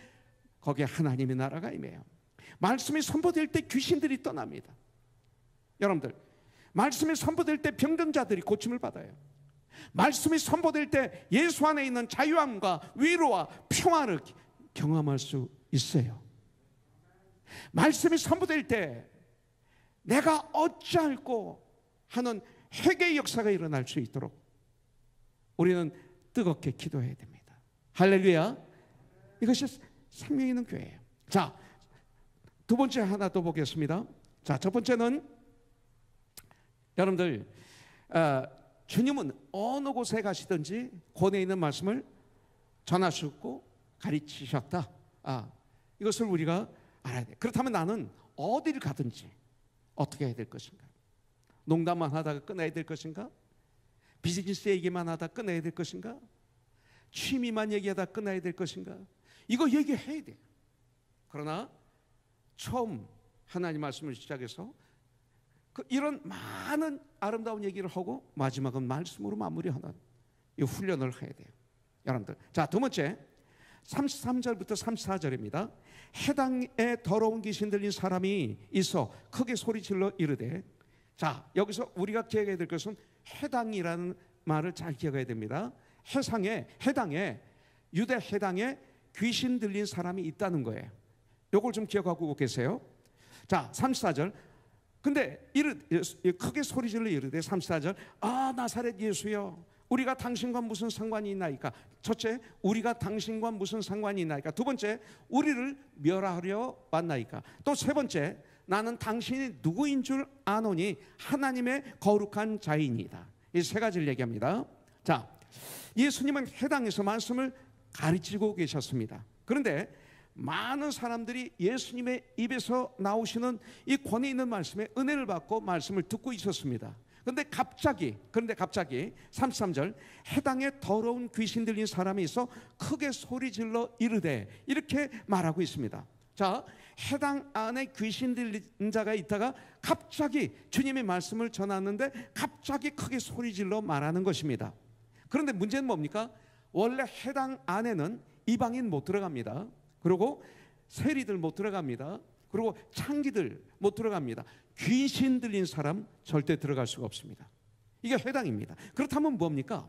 A: 거기에 하나님의 나라가 임해요. 말씀이 선포될 때 귀신들이 떠납니다. 여러분들 말씀이 선포될 때 병든 자들이 고침을 받아요. 말씀이 선포될 때 예수 안에 있는 자유함과 위로와 평화를 경험할 수 있어요. 말씀이 선포될 때 내가 어찌할꼬 하는 회개의 역사가 일어날 수 있도록 우리는 뜨겁게 기도해야 됩니다. 할렐루야. 이것이 생명 있는 교회예요. 자, 두 번째 하나 더 보겠습니다. 자, 첫 번째는 여러분들 주님은 어느 곳에 가시든지 권에 있는 말씀을 전하셨고 가르치셨다. 이것을 우리가 알아야 돼. 그렇다면 나는 어디를 가든지 어떻게 해야 될 것인가? 농담만 하다가 끝내야 될 것인가? 비즈니스 얘기만 하다 끝내야 될 것인가? 취미만 얘기하다 끝내야 될 것인가? 이거 얘기해야 돼. 그러나 처음 하나님 말씀을 시작해서 이런 많은 아름다운 얘기를 하고 마지막은 말씀으로 마무리하는 이 훈련을 해야 돼요. 여러분들, 자, 두 번째 33절부터 34절입니다. 해당에 더러운 귀신 들린 사람이 있어 크게 소리질러 이르되, 자, 여기서 우리가 기억해야 될 것은 해당이라는 말을 잘 기억해야 됩니다. 해당에 유대 해당에 귀신 들린 사람이 있다는 거예요. 이걸 좀 기억하고 계세요. 자, 34절. 근데 크게 소리질러 이르되 34절 나사렛 예수여 우리가 당신과 무슨 상관이 있나이까? 첫째, 우리가 당신과 무슨 상관이 있나이까? 두 번째, 우리를 멸하려 왔나이까? 또 세 번째, 나는 당신이 누구인 줄 아노니 하나님의 거룩한 자이니이다. 이 세 가지를 얘기합니다. 자, 예수님은 해당에서 말씀을 가르치고 계셨습니다. 그런데 많은 사람들이 예수님의 입에서 나오시는 이 권위 있는 말씀에 은혜를 받고 말씀을 듣고 있었습니다. 그런데 갑자기 33절, 해당에 더러운 귀신 들린 사람이 있어 크게 소리질러 이르되, 이렇게 말하고 있습니다. 자, 해당 안에 귀신 들린 자가 있다가 갑자기 주님의 말씀을 전하는데 갑자기 크게 소리질러 말하는 것입니다. 그런데 문제는 뭡니까? 원래 해당 안에는 이방인 못 들어갑니다. 그리고 세리들 못 들어갑니다. 그리고 창기들 못 들어갑니다. 귀신 들린 사람 절대 들어갈 수가 없습니다. 이게 해당입니다. 그렇다면 뭡니까?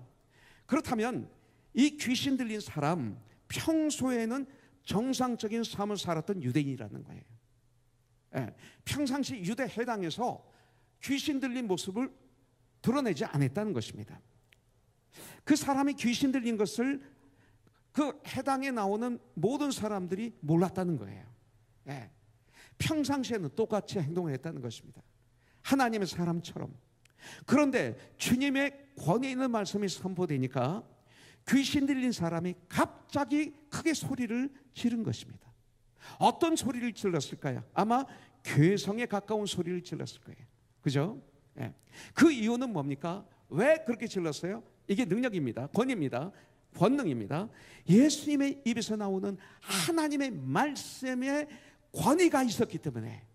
A: 그렇다면 이 귀신 들린 사람 평소에는 정상적인 삶을 살았던 유대인이라는 거예요. 예, 평상시 유대 해당에서 귀신 들린 모습을 드러내지 않았다는 것입니다. 그 사람이 귀신 들린 것을 그 해당에 나오는 모든 사람들이 몰랐다는 거예요. 예, 평상시에는 똑같이 행동을 했다는 것입니다. 하나님의 사람처럼. 그런데 주님의 권위 있는 말씀이 선포되니까 귀신 들린 사람이 갑자기 크게 소리를 지른 것입니다. 어떤 소리를 질렀을까요? 아마 괴성에 가까운 소리를 질렀을 거예요. 그죠? 예. 그 이유는 뭡니까? 왜 그렇게 질렀어요? 이게 능력입니다. 권위입니다. 권능입니다. 예수님의 입에서 나오는 하나님의 말씀에 권위가 있었기 때문에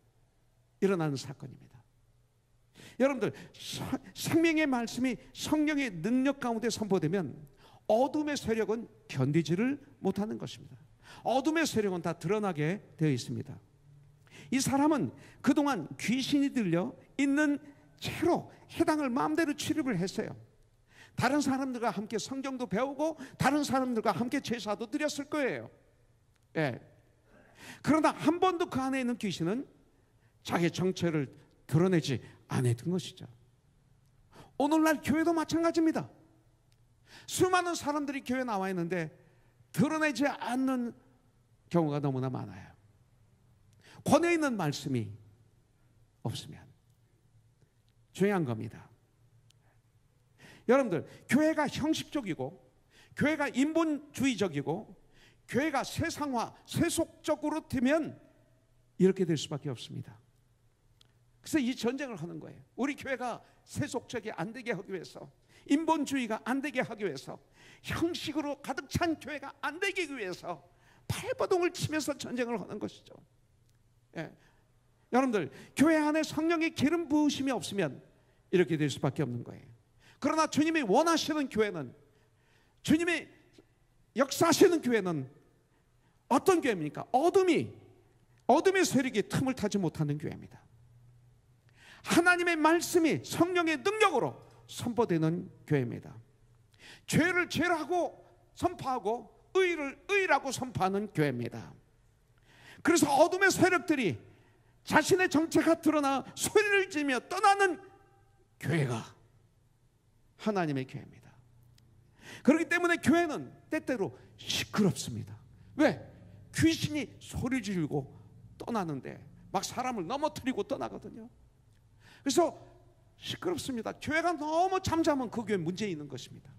A: 일어나는 사건입니다. 여러분들, 생명의 말씀이 성령의 능력 가운데 선포되면 어둠의 세력은 견디지를 못하는 것입니다. 어둠의 세력은 다 드러나게 되어 있습니다. 이 사람은 그동안 귀신이 들려 있는 채로 해당을 마음대로 출입을 했어요. 다른 사람들과 함께 성경도 배우고 다른 사람들과 함께 제사도 드렸을 거예요. 예. 그러나 한 번도 그 안에 있는 귀신은 자기의 정체를 드러내지 않았던 것이죠. 오늘날 교회도 마찬가지입니다. 수많은 사람들이 교회에 나와 있는데 드러내지 않는 경우가 너무나 많아요. 권위 있는 말씀이 없으면 중요한 겁니다. 여러분들, 교회가 형식적이고 교회가 인본주의적이고 교회가 세상화, 세속적으로 되면 이렇게 될 수밖에 없습니다. 그래서 이 전쟁을 하는 거예요. 우리 교회가 세속적이 안 되게 하기 위해서, 인본주의가 안 되게 하기 위해서, 형식으로 가득 찬 교회가 안 되기 위해서 발버둥을 치면서 전쟁을 하는 것이죠. 예. 여러분들, 교회 안에 성령의 기름 부으심이 없으면 이렇게 될 수밖에 없는 거예요. 그러나 주님이 원하시는 교회는, 주님이 역사하시는 교회는 어떤 교회입니까? 어둠의 세력이 틈을 타지 못하는 교회입니다. 하나님의 말씀이 성령의 능력으로 선포되는 교회입니다. 죄를 죄라고 선포하고 의를 의라고 선포하는 교회입니다. 그래서 어둠의 세력들이 자신의 정체가 드러나 소리를 지르며 떠나는 교회가 하나님의 교회입니다. 그렇기 때문에 교회는 때때로 시끄럽습니다. 왜? 귀신이 소리 지르고 떠나는데 막 사람을 넘어뜨리고 떠나거든요. 그래서 시끄럽습니다. 교회가 너무 잠잠한 그 교회 문제 있는 것입니다.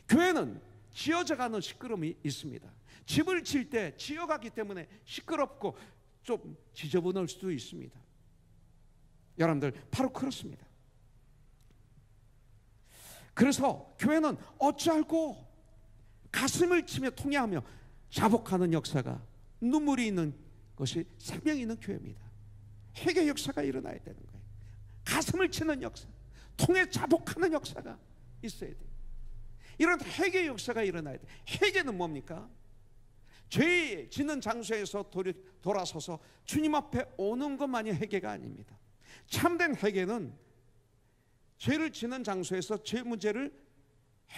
A: 교회는 지어져가는 시끄러움이 있습니다. 집을 질 때 지어가기 때문에 시끄럽고 좀 지저분할 수도 있습니다. 여러분들, 바로 그렇습니다. 그래서 교회는 어찌할꼬 가슴을 치며 통회하며 자복하는 역사가, 눈물이 있는 것이 생명이 있는 교회입니다. 회개 역사가 일어나야 되는 거예요. 가슴을 치는 역사, 통해 자복하는 역사가 있어야 돼요. 이런 회개 역사가 일어나야 돼요. 회개는 뭡니까? 죄 짓는 장소에서 돌아서서 주님 앞에 오는 것만이 회개가 아닙니다. 참된 회개는 죄를 짓는 장소에서 죄 문제를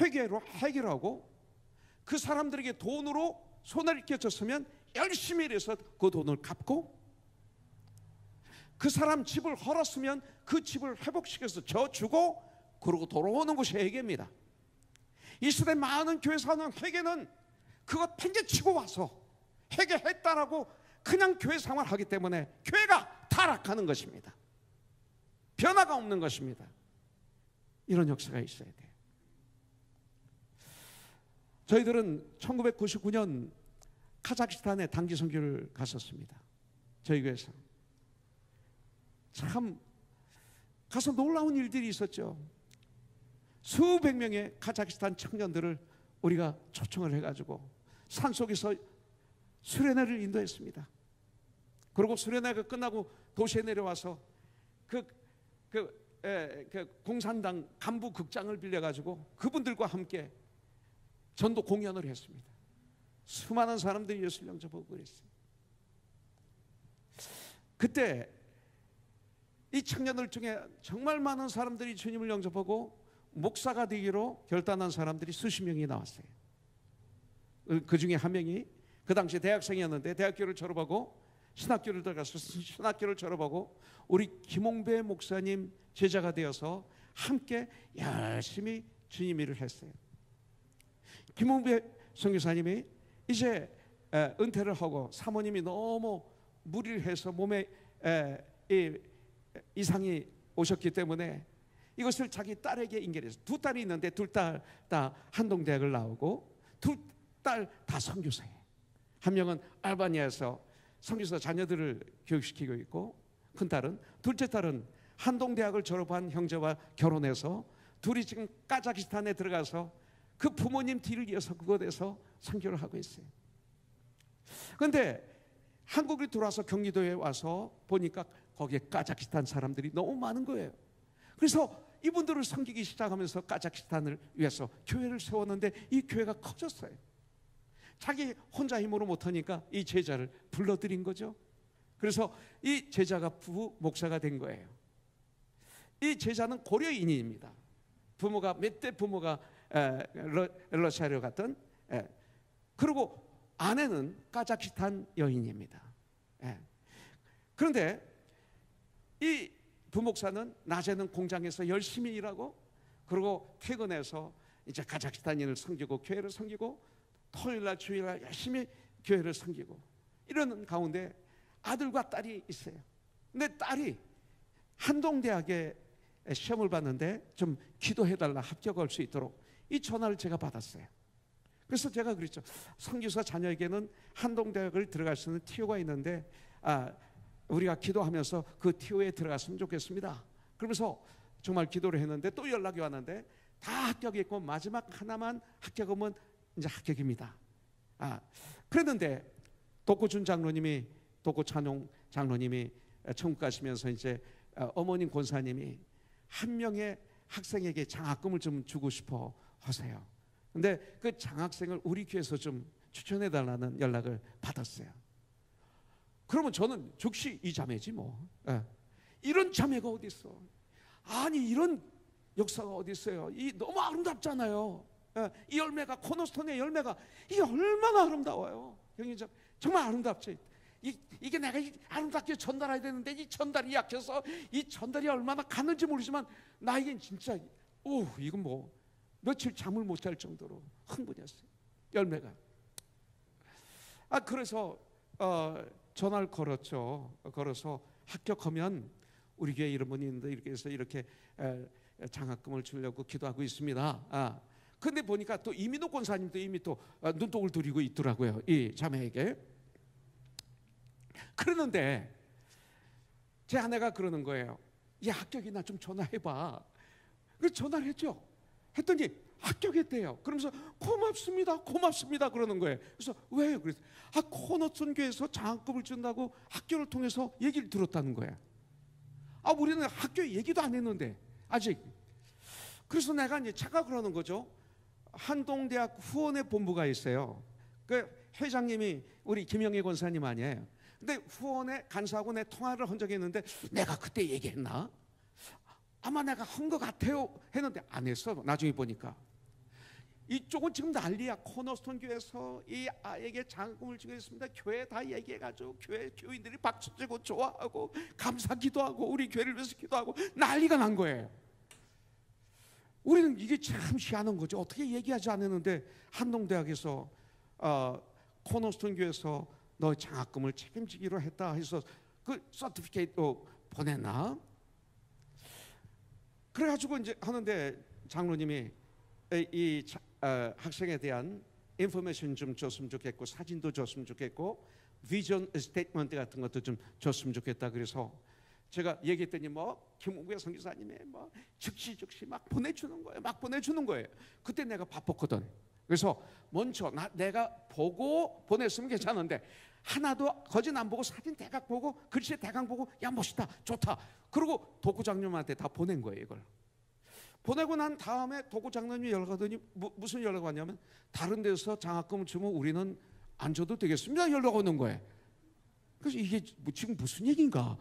A: 회개로 해결하고, 그 사람들에게 돈으로 손해를 끼쳤으면 열심히 일해서 그 돈을 갚고, 그 사람 집을 헐었으면 그 집을 회복시켜서 저 주고, 그러고 돌아오는 것이 회개입니다. 이 시대 많은 교회에서 하는 회개는 그것 팽개치고 와서 회개했다라고 그냥 교회 생활하기 때문에 교회가 타락하는 것입니다. 변화가 없는 것입니다. 이런 역사가 있어야 돼요. 저희들은 1999년 카자흐스탄에 단기 선교를 갔었습니다. 저희 교회에서. 참 가서 놀라운 일들이 있었죠. 수백 명의 카자흐스탄 청년들을 우리가 초청을 해가지고 산속에서 수련회를 인도했습니다. 그리고 수련회가 끝나고 도시에 내려와서 그 공산당 간부 극장을 빌려가지고 그분들과 함께 전도 공연을 했습니다. 수많은 사람들이 예수를 영접하고 그랬어요. 그때 이 청년들 중에 정말 많은 사람들이 주님을 영접하고 목사가 되기로 결단한 사람들이 수십 명이 나왔어요. 그 중에 한 명이 그 당시 대학생이었는데 대학교를 졸업하고 신학교를 들어가서 신학교를 졸업하고 우리 김홍배 목사님 제자가 되어서 함께 열심히 주님 일을 했어요. 김홍배 선교사님이 이제 은퇴를 하고 사모님이 너무 무리를 해서 몸에 이상이 오셨기 때문에 이것을 자기 딸에게 인계해서 두 딸이 있는데 둘 딸 다 한동대학을 나오고 두 딸 다 선교사예요. 한 명은 알바니아에서 선교사 자녀들을 교육시키고 있고 큰 딸은 둘째 딸은 한동대학을 졸업한 형제와 결혼해서 둘이 지금 카자흐스탄에 들어가서 그 부모님 뒤를 이어서 그곳에서 선교를 하고 있어요. 그런데 한국에 들어와서 경기도에 와서 보니까 거기에 카자흐스탄 사람들이 너무 많은 거예요. 그래서 이분들을 섬기기 시작하면서 카자흐스탄을 위해서 교회를 세웠는데 이 교회가 커졌어요. 자기 혼자 힘으로 못하니까 이 제자를 불러들인 거죠. 그래서 이 제자가 부부 목사가 된 거예요. 이 제자는 고려인입니다. 부모가 몇 대 부모가 러시아로 갔던, 그리고 아내는 카자흐스탄 여인입니다. 그런데 이 부목사는 낮에는 공장에서 열심히 일하고 그리고 퇴근해서 이제 카자흐스탄인을 섬기고 교회를 섬기고 토요일날 주일날 열심히 교회를 섬기고 이러는 가운데 아들과 딸이 있어요. 근데 딸이 한동대학에 시험을 봤는데 좀 기도해달라 합격할 수 있도록 이 전화를 제가 받았어요. 그래서 제가 그랬죠. 선교사 자녀에게는 한동대학을 들어갈 수 있는 티오가 있는데 우리가 기도하면서 그 티오에 들어갔으면 좋겠습니다. 그러면서 정말 기도를 했는데 또 연락이 왔는데 다 합격했고 마지막 하나만 합격하면 이제 합격입니다. 그랬는데 독고준 장로님이 독고찬용 장로님이 천국 가시면서 이제 어머님 권사님이 한 명의 학생에게 장학금을 좀 주고 싶어 하세요. 근데 그 장학생을 우리 교회에서 좀 추천해 달라는 연락을 받았어요. 그러면 저는 즉시 이 자매지 뭐. 이런 자매가 어디 있어? 아니 이런 역사가 어디 있어요? 이 너무 아름답잖아요. 이 열매가 코너스톤의 열매가 이게 얼마나 아름다워요. 형님 정말 아름답지. 이게 내가 아름답게 전달해야 되는데 이 전달이 약해서 이 전달이 얼마나 갔는지 모르지만 나에겐 진짜 이건 뭐 며칠 잠을 못 잘 정도로 흥분했어요. 열매가. 그래서 전화를 걸었죠. 걸어서 합격하면 우리 교회 이런 분이 있는데 이렇게 해서 이렇게 장학금을 주려고 기도하고 있습니다. 근데 보니까 또 이민호 권사님도 이미 또 눈독을 들이고 있더라고요. 이 자매에게. 그러는데 제 아내가 그러는 거예요. 야 합격이나 좀 전화해봐. 그래서 전화를 했죠. 했더니 합격했대요. 그러면서 고맙습니다 그러는 거예요. 그래서 왜요? 그래서 코너슨 교회에서 장학금을 준다고 학교를 통해서 얘기를 들었다는 거예요. 우리는 학교 얘기도 안 했는데 아직. 그래서 내가 이제 착각을 하는 거죠. 한동대학 후원회 본부가 있어요. 그 회장님이 우리 김영애 권사님 아니에요. 근데 후원회 간사하고 내 통화를 한 적이 있는데 내가 그때 얘기했나? 아마 내가 한 것 같아요 했는데 안 했어. 나중에 보니까 이쪽은 지금 난리야. 코너스톤 교회에서 이 아이에게 장학금을 주겠습니다. 교회 다 얘기해가지고 교회 교인들이 박수치고 좋아하고 감사 기도하고 우리 교회를 위해서 기도하고 난리가 난 거예요. 우리는 이게 참 희한한 거죠. 어떻게 얘기하지 않았는데 한동대학에서 코너스톤 교회에서 너 장학금을 책임지기로 했다 해서 그 서티피케이트 보냈나? 그래가지고 이제 하는데 장로님이 이 학생에 대한 인포메이션 좀 줬으면 좋겠고 사진도 줬으면 좋겠고 비전 스테이트먼트 같은 것도 좀 줬으면 좋겠다. 그래서 제가 얘기했더니 김홍배 선교사님이 즉시 막 보내주는 거예요. 막 보내주는 거예요. 그때 내가 바빴거든. 그래서 먼저 내가 보고 보냈으면 괜찮은데 하나도 거진 안 보고 사진 대각 보고 글씨 대강 보고 야 멋있다 좋다 그리고 도구장님한테 다 보낸 거예요. 이걸 보내고 난 다음에 도구장님이 연락하더니 무슨 연락 왔냐면 다른 데서 장학금을 주면 우리는 안 줘도 되겠습니다 연락 오는 거예요. 그래서 이게 지금 무슨 얘기인가.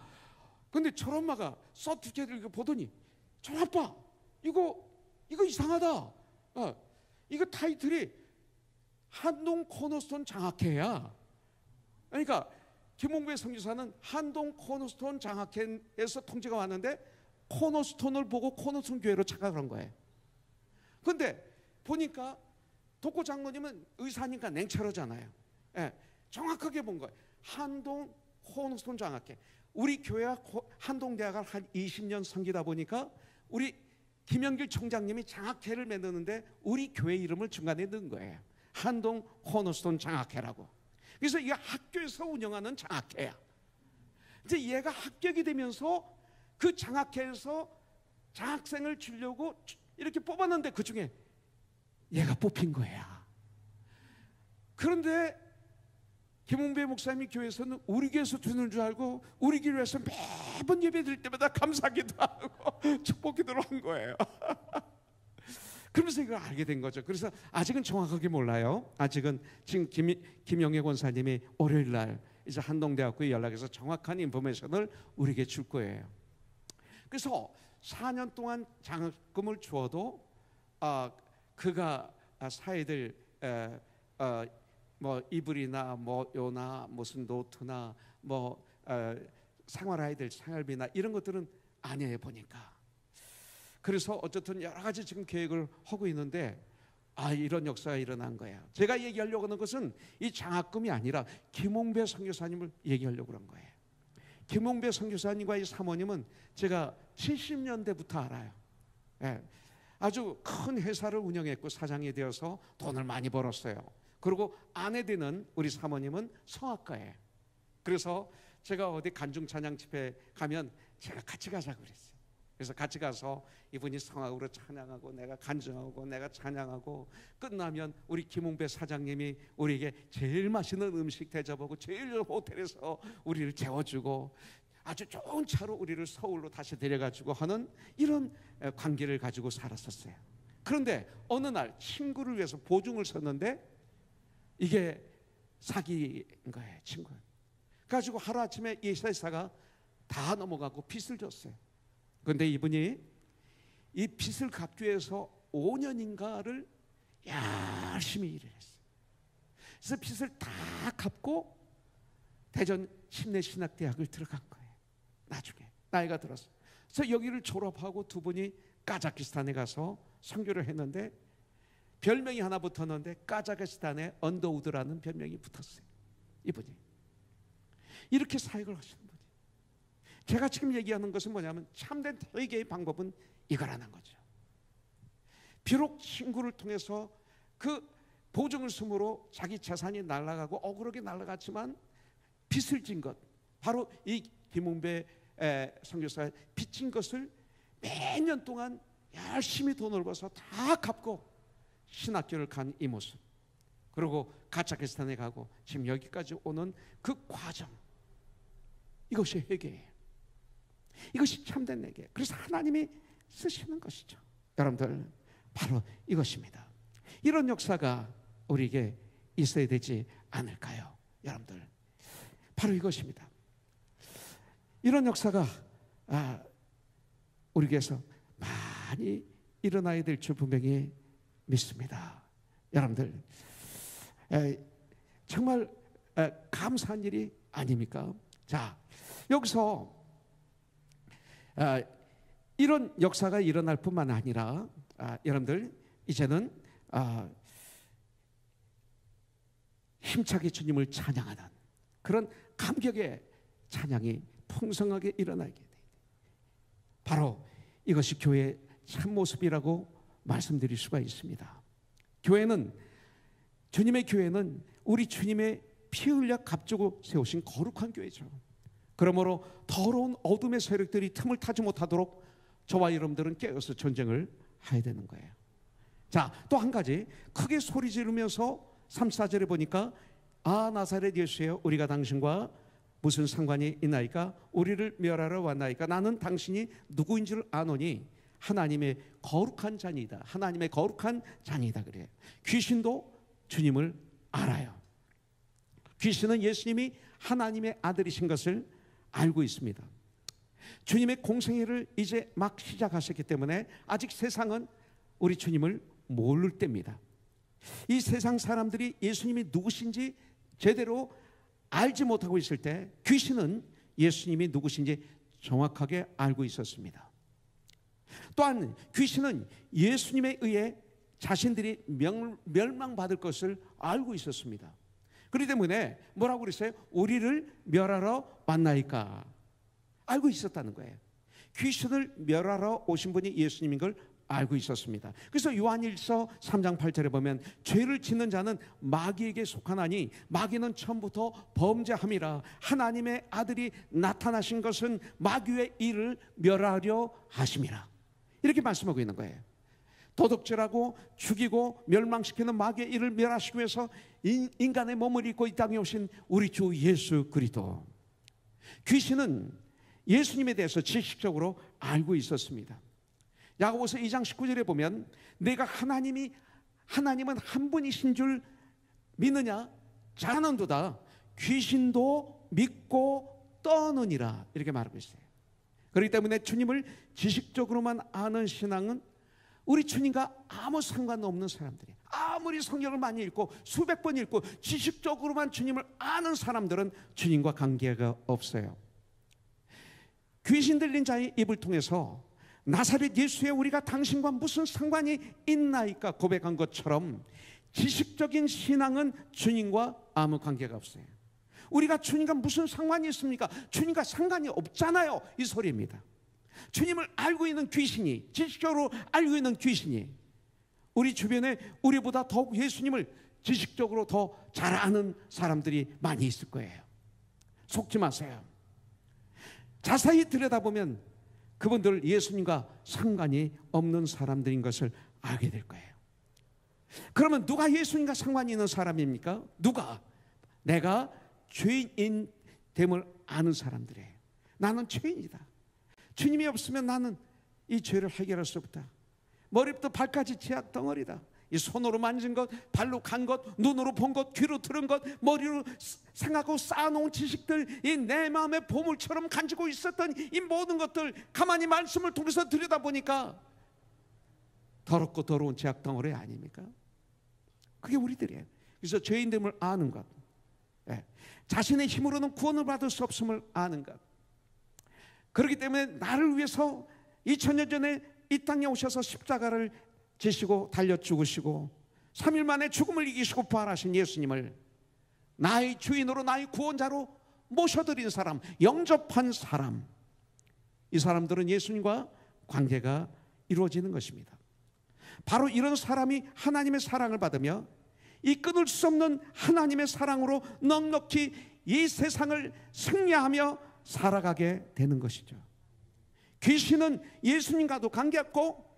A: 근데 저런 엄마가 서티피케이트를 보더니 저 아빠 이거 이상하다. 이거 타이틀이 한동 코너스톤 장학회야. 그러니까 김홍배 선교사는 한동 코너스톤 장학회에서 통지가 왔는데 코너스톤을 보고 코너스톤 교회로 착각한 거예요. 근데 보니까 독고 장로님은 의사니까 냉철하잖아요. 정확하게 본 거예요. 한동 코너스톤 장학회. 우리 교회와 한동대학을 한 20년 섬기다 보니까 우리 김영길 총장님이 장학회를 만드는데 우리 교회 이름을 중간에 넣은 거예요. 한동 코너스톤 장학회라고. 그래서 이게 학교에서 운영하는 장학회야. 이제 얘가 합격이 되면서 그 장학회에서 장학생을 주려고 이렇게 뽑았는데 그 중에 얘가 뽑힌 거야. 그런데 김홍배 목사님이 교회에서는 우리 교회에서 주는 줄 알고 우리 교회에서 매번 예배 드릴 때마다 감사기도 하고 축복기도를 한 거예요. 그러면서 이걸 알게 된 거죠. 그래서 아직은 정확하게 몰라요. 아직은 지금 김영애 권사님이 월요일 날 이제 한동대학교에 연락해서 정확한 인포메이션을 우리에게 줄 거예요. 그래서 4년 동안 장학금을 주어도 그가 사회들 이불이나 요나 무슨 노트나 생활아이들 생활비나 이런 것들은 아니에요 보니까. 그래서 어쨌든 여러 가지 지금 계획을 하고 있는데 이런 역사가 일어난 거예요. 제가 얘기하려고 하는 것은 이 장학금이 아니라 김홍배 선교사님을 얘기하려고 그런 거예요. 김홍배 선교사님과 이 사모님은 제가 70년대부터 알아요. 아주 큰 회사를 운영했고 사장이 되어서 돈을 많이 벌었어요. 그리고 아내 되는 우리 사모님은 성악가예요. 그래서 제가 어디 간중 찬양 집회 가면 제가 같이 가자고 그랬어요. 그래서 같이 가서 이분이 성악으로 찬양하고 내가 간증하고 내가 찬양하고 끝나면 우리 김홍배 사장님이 우리에게 제일 맛있는 음식 대접하고 제일 호텔에서 우리를 재워주고 아주 좋은 차로 우리를 서울로 다시 데려가지고 하는 이런 관계를 가지고 살았었어요. 그런데 어느 날 친구를 위해서 보증을 섰는데 이게 사기인 거예요. 친구. 그래가지고 하루아침에 이 회사가 다 넘어가고 빚을 졌어요. 그런데 이분이 이 빚을 갚기 위해서 5년인가를 열심히 일을 했어요. 그래서 빚을 다 갚고 대전 침례신학대학을 들어간 거예요. 나중에 나이가 들었어요. 그래서 여기를 졸업하고 두 분이 카자흐스탄에 가서 선교를 했는데 별명이 하나 붙었는데 카자흐스탄의 언더우드라는 별명이 붙었어요. 이분이 이렇게 사역을 하시는 분이. 제가 지금 얘기하는 것은 뭐냐면 참된 회개의 방법은 이거라는 거죠. 비록 친구를 통해서 그 보증을 쓰므로 자기 재산이 날아가고 억울하게 날아갔지만 빚을 진 것, 바로 이 김홍배 선교사의 빚진 것을 매년 동안 열심히 돈을 벌어서 다 갚고 신학교를 간 이 모습, 그리고 카자흐스탄에 가고 지금 여기까지 오는 그 과정, 이것이 회개예요. 이것이 참된 회개. 그래서 하나님이 쓰시는 것이죠. 여러분들 바로 이것입니다. 이런 역사가 우리에게 있어야 되지 않을까요? 여러분들 바로 이것입니다. 이런 역사가 우리에게서 많이 일어나야 될 줄 분명히 믿습니다. 여러분들 정말 감사한 일이 아닙니까? 자, 여기서 이런 역사가 일어날 뿐만 아니라 여러분들 이제는 힘차게 주님을 찬양하는 그런 감격의 찬양이 풍성하게 일어나게 돼. 바로 이것이 교회의 참모습이라고 말씀드릴 수가 있습니다. 주님의 교회는 우리 주님의 피 흘려 값주고 세우신 거룩한 교회죠. 그러므로 더러운 어둠의 세력들이 틈을 타지 못하도록 저와 여러분들은 깨어서 전쟁을 해야 되는 거예요. 자, 또 한 가지 크게 소리 지르면서 3, 4절에 보니까 나사렛 예수여 우리가 당신과 무슨 상관이 있나이까? 우리를 멸하러 왔나이까? 나는 당신이 누구인 줄 아노니 하나님의 거룩한 자니이다. 하나님의 거룩한 자니이다 그래요. 귀신도 주님을 알아요. 귀신은 예수님이 하나님의 아들이신 것을 알고 있습니다. 주님의 공생애를 이제 막 시작하셨기 때문에 아직 세상은 우리 주님을 모를 때입니다. 이 세상 사람들이 예수님이 누구신지 제대로 알지 못하고 있을 때 귀신은 예수님이 누구신지 정확하게 알고 있었습니다. 또한 귀신은 예수님에 의해 자신들이 멸망받을 것을 알고 있었습니다. 그렇기 때문에 뭐라고 그랬어요? 우리를 멸하러 왔나이까? 알고 있었다는 거예요. 귀신을 멸하러 오신 분이 예수님인 걸 알고 있었습니다. 그래서 요한일서 3장 8절에 보면 죄를 짓는 자는 마귀에게 속하나니 마귀는 처음부터 범죄함이라 하나님의 아들이 나타나신 것은 마귀의 일을 멸하려 하심이라. 이렇게 말씀하고 있는 거예요. 도둑질하고 죽이고 멸망시키는 마귀의 일을 멸하시기 위해서 인간의 몸을 입고 이 땅에 오신 우리 주 예수 그리스도. 귀신은 예수님에 대해서 지식적으로 알고 있었습니다. 야고보서 2장 19절에 보면 내가 하나님은 한 분이신 줄 믿느냐? 자는도다. 귀신도 믿고 떠느니라. 이렇게 말하고 있어요. 그렇기 때문에 주님을 지식적으로만 아는 신앙은 우리 주님과 아무 상관없는 사람들이, 아무리 성경을 많이 읽고 수백 번 읽고 지식적으로만 주님을 아는 사람들은 주님과 관계가 없어요. 귀신 들린 자의 입을 통해서 나사렛 예수에 우리가 당신과 무슨 상관이 있나이까 고백한 것처럼 지식적인 신앙은 주님과 아무 관계가 없어요. 우리가 주님과 무슨 상관이 있습니까? 주님과 상관이 없잖아요. 이 소리입니다. 주님을 알고 있는 귀신이, 지식적으로 알고 있는 귀신이 우리 주변에 우리보다 더욱 예수님을 지식적으로 더 잘 아는 사람들이 많이 있을 거예요. 속지 마세요. 자세히 들여다보면 그분들 예수님과 상관이 없는 사람들인 것을 알게 될 거예요. 그러면 누가 예수님과 상관이 있는 사람입니까? 누가? 내가 죄인인 됨을 아는 사람들이에요. 나는 죄인이다. 주님이 없으면 나는 이 죄를 해결할 수 없다. 머리부터 발까지 죄악 덩어리다. 이 손으로 만진 것, 발로 간 것, 눈으로 본 것, 귀로 들은 것, 머리로 생각하고 쌓아놓은 지식들, 이 내 마음의 보물처럼 가지고 있었던 이 모든 것들 가만히 말씀을 통해서 들여다보니까 더럽고 더러운 죄악 덩어리 아닙니까? 그게 우리들이에요. 그래서 죄인됨을 아는 것, 자신의 힘으로는 구원을 받을 수 없음을 아는 것. 그렇기 때문에 나를 위해서 2000년 전에 이 땅에 오셔서 십자가를 지시고 달려 죽으시고 3일 만에 죽음을 이기시고 부활하신 예수님을 나의 주인으로, 나의 구원자로 모셔드린 사람, 영접한 사람, 이 사람들은 예수님과 관계가 이루어지는 것입니다. 바로 이런 사람이 하나님의 사랑을 받으며 이 끊을 수 없는 하나님의 사랑으로 넉넉히 이 세상을 승리하며 살아가게 되는 것이죠. 귀신은 예수님과도 관계없고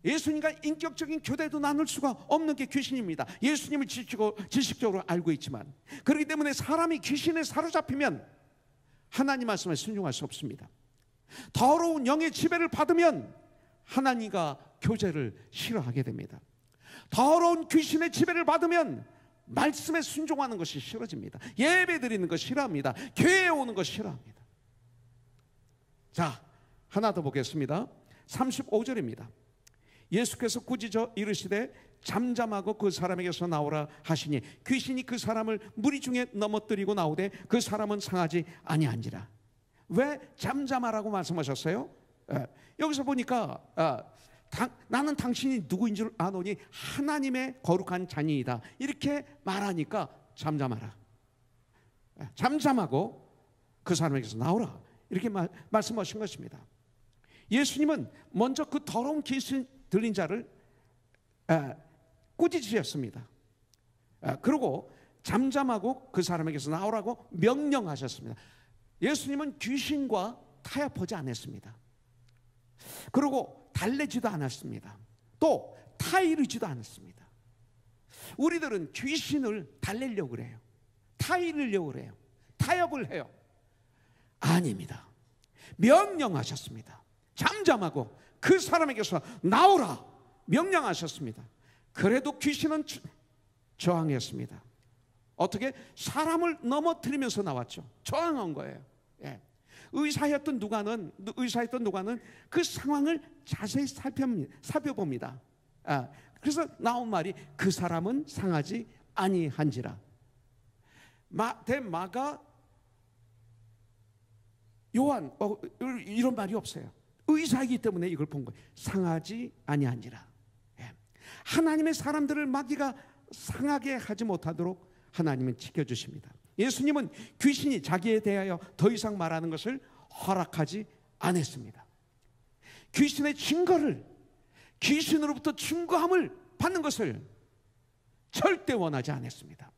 A: 예수님과 인격적인 교대도 나눌 수가 없는 게 귀신입니다. 예수님을 지식적으로 알고 있지만, 그렇기 때문에 사람이 귀신에 사로잡히면 하나님 말씀에 순종할 수 없습니다. 더러운 영의 지배를 받으면 하나님과 교제를 싫어하게 됩니다. 더러운 귀신의 지배를 받으면 말씀에 순종하는 것이 싫어집니다. 예배 드리는 것 싫어합니다. 교회에 오는 것 싫어합니다. 자, 하나 더 보겠습니다. 35절입니다. 예수께서 꾸짖어 이르시되 잠잠하고 그 사람에게서 나오라 하시니 귀신이 그 사람을 무리 중에 넘어뜨리고 나오되 그 사람은 상하지 아니한지라. 왜 잠잠하라고 말씀하셨어요? 여기서 보니까 나는 당신이 누구인 줄 아노니 하나님의 거룩한 자녀이다. 이렇게 말하니까 잠잠하라. 잠잠하고 그 사람에게서 나오라. 이렇게 말씀하신 것입니다. 예수님은 먼저 그 더러운 귀신 들린 자를 꾸짖으셨습니다. 그리고 잠잠하고 그 사람에게서 나오라고 명령하셨습니다. 예수님은 귀신과 타협하지 않았습니다. 그리고 달래지도 않았습니다. 또 타이르지도 않았습니다. 우리들은 귀신을 달래려고 그래요. 타이르려고 그래요. 타협을 해요. 아닙니다. 명령하셨습니다. 잠잠하고 그 사람에게서 나오라 명령하셨습니다. 그래도 귀신은 저항했습니다. 어떻게? 사람을 넘어뜨리면서 나왔죠. 저항한 거예요. 예. 의사였던 누가는 그 상황을 자세히 살펴봅니다. 그래서 나온 말이 그 사람은 상하지 아니한지라. 대마가 요한 이런 말이 없어요. 의사이기 때문에 이걸 본 거예요. 상하지 아니한지라. 예. 하나님의 사람들을 마귀가 상하게 하지 못하도록 하나님은 지켜주십니다. 예수님은 귀신이 자기에 대하여 더 이상 말하는 것을 허락하지 않았습니다. 귀신의 증거를, 귀신으로부터 증거함을 받는 것을 절대 원하지 않았습니다.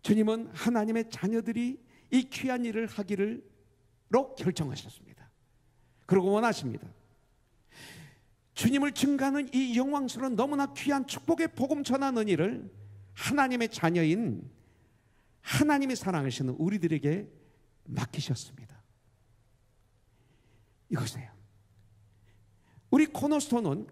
A: 주님은 하나님의 자녀들이 이 귀한 일을 하기로 결정하셨습니다. 그리고 원하십니다. 주님을 증거하는 이 영광스러운 너무나 귀한 축복의 복음 전하는 일을 하나님의 자녀인 하나님이 사랑하시는 우리들에게 맡기셨습니다. 이것이에요. 우리 코너스톤은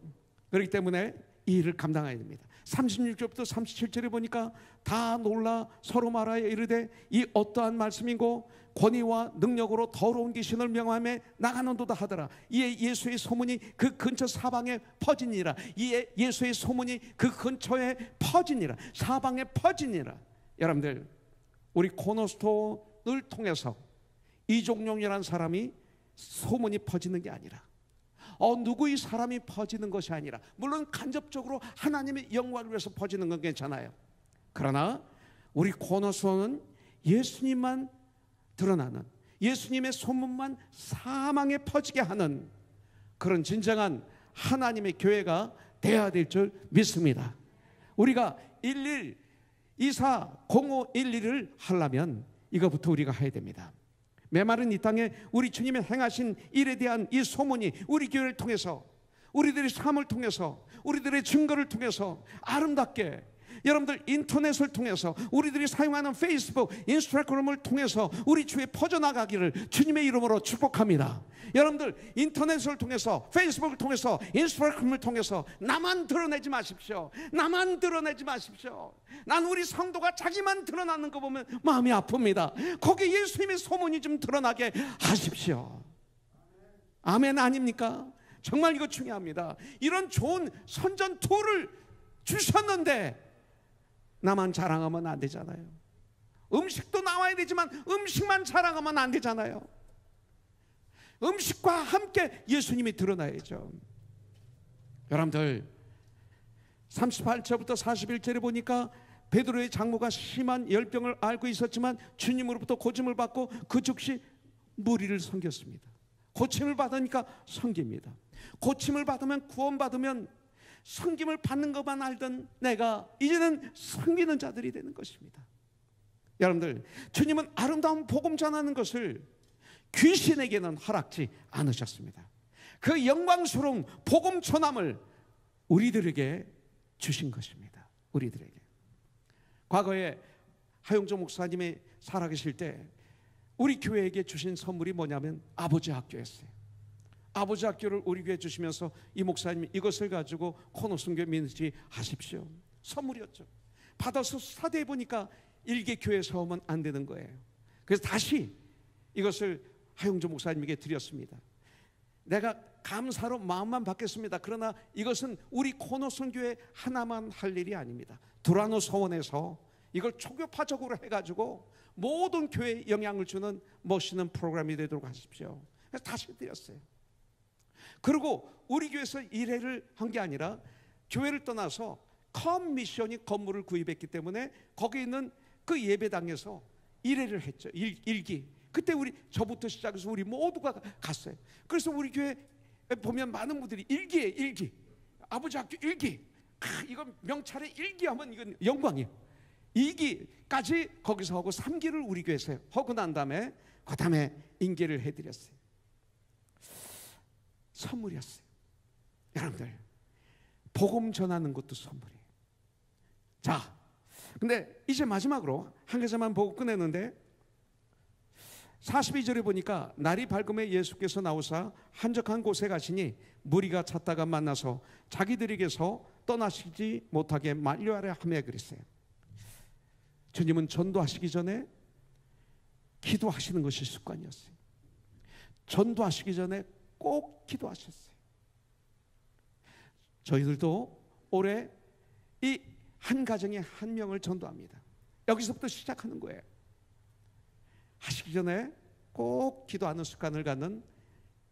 A: 그렇기 때문에 이 일을 감당해야 됩니다. 36절부터 37절에 보니까 다 놀라 서로 말하여 이르되 이 어떠한 말씀이고 권위와 능력으로 더러운 귀신을 명함에 나가는도다 하더라. 이에 예수의 소문이 그 근처 사방에 퍼지니라. 이에 예수의 소문이 그 근처에 퍼지니라. 사방에 퍼지니라. 여러분들, 우리 코너스톤을 통해서 이종용이라는 사람이 소문이 퍼지는 게 아니라 누구의 사람이 퍼지는 것이 아니라, 물론 간접적으로 하나님의 영광을 위해서 퍼지는 건 괜찮아요. 그러나 우리 코너스톤은 예수님만 드러나는, 예수님의 소문만 사망에 퍼지게 하는 그런 진정한 하나님의 교회가 되어야 될 줄 믿습니다. 우리가 11240511을 하려면 이거부터 우리가 해야 됩니다. 메마른 이 땅에 우리 주님의 행하신 일에 대한 이 소문이 우리 교회를 통해서, 우리들의 삶을 통해서, 우리들의 증거를 통해서 아름답게, 여러분들 인터넷을 통해서, 우리들이 사용하는 페이스북, 인스타그램을 통해서 우리 주에 퍼져나가기를 주님의 이름으로 축복합니다. 여러분들 인터넷을 통해서, 페이스북을 통해서, 인스타그램을 통해서 나만 드러내지 마십시오. 나만 드러내지 마십시오. 난 우리 성도가 자기만 드러나는 거 보면 마음이 아픕니다. 거기 예수님의 소문이 좀 드러나게 하십시오. 아멘 아닙니까? 정말 이거 중요합니다. 이런 좋은 선전 툴을 주셨는데 나만 자랑하면 안 되잖아요. 음식도 나와야 되지만 음식만 자랑하면 안 되잖아요. 음식과 함께 예수님이 드러나야죠. 여러분들 38절부터 41절에 보니까 베드로의 장모가 심한 열병을 앓고 있었지만 주님으로부터 고침을 받고 그 즉시 무리를 섬겼습니다. 고침을 받으니까 섬깁니다. 고침을 받으면, 구원받으면 섬김을 받는 것만 알던 내가 이제는 섬기는 자들이 되는 것입니다. 여러분들, 주님은 아름다운 복음 전하는 것을 귀신에게는 허락지 않으셨습니다. 그 영광스러운 복음 전함을 우리들에게 주신 것입니다. 우리들에게. 과거에 하용조 목사님이 살아계실 때 우리 교회에게 주신 선물이 뭐냐면 아버지 학교였어요. 아버지 학교를 우리 교회에 주시면서 이 목사님이 이것을 가지고 코너순교 미니스트리 하십시오. 선물이었죠. 받아서 사대해 보니까 일개 교회 세우면 안 되는 거예요. 그래서 다시 이것을 하용조 목사님에게 드렸습니다. 내가 감사로 마음만 받겠습니다. 그러나 이것은 우리 코너순교회 하나만 할 일이 아닙니다. 두라노 서원에서 이걸 초교파적으로 해가지고 모든 교회에 영향을 주는 멋있는 프로그램이 되도록 하십시오. 그래서 다시 드렸어요. 그리고 우리 교회에서 일회를 한 게 아니라 교회를 떠나서 커미션이 건물을 구입했기 때문에 거기 있는 그 예배당에서 일회를 했죠. 일기. 그때 저부터 시작해서 우리 모두가 갔어요. 그래서 우리 교회 보면 많은 분들이 일기에 일기, 아버지 학교 일기, 이건 명찰의 일기하면 이건 영광이에요. 2기까지 거기서 하고 3기를 우리 교회에서 하고 난 다음에 그 다음에 인계를 해드렸어요. 선물이었어요. 여러분들, 복음 전하는 것도 선물이에요. 자, 근데 이제 마지막으로 한 가지만 보고 끝내는데 42절에 보니까 날이 밝음에 예수께서 나오사 한적한 곳에 가시니 무리가 찾다가 만나서 자기들에게서 떠나시지 못하게 만류하려 하며 그랬어요. 주님은 전도하시기 전에 기도하시는 것이 습관이었어요. 전도하시기 전에 꼭 기도하셨어요. 저희들도 올해 이 한 가정에 한 명을 전도합니다. 여기서부터 시작하는 거예요. 하시기 전에 꼭 기도하는 습관을 갖는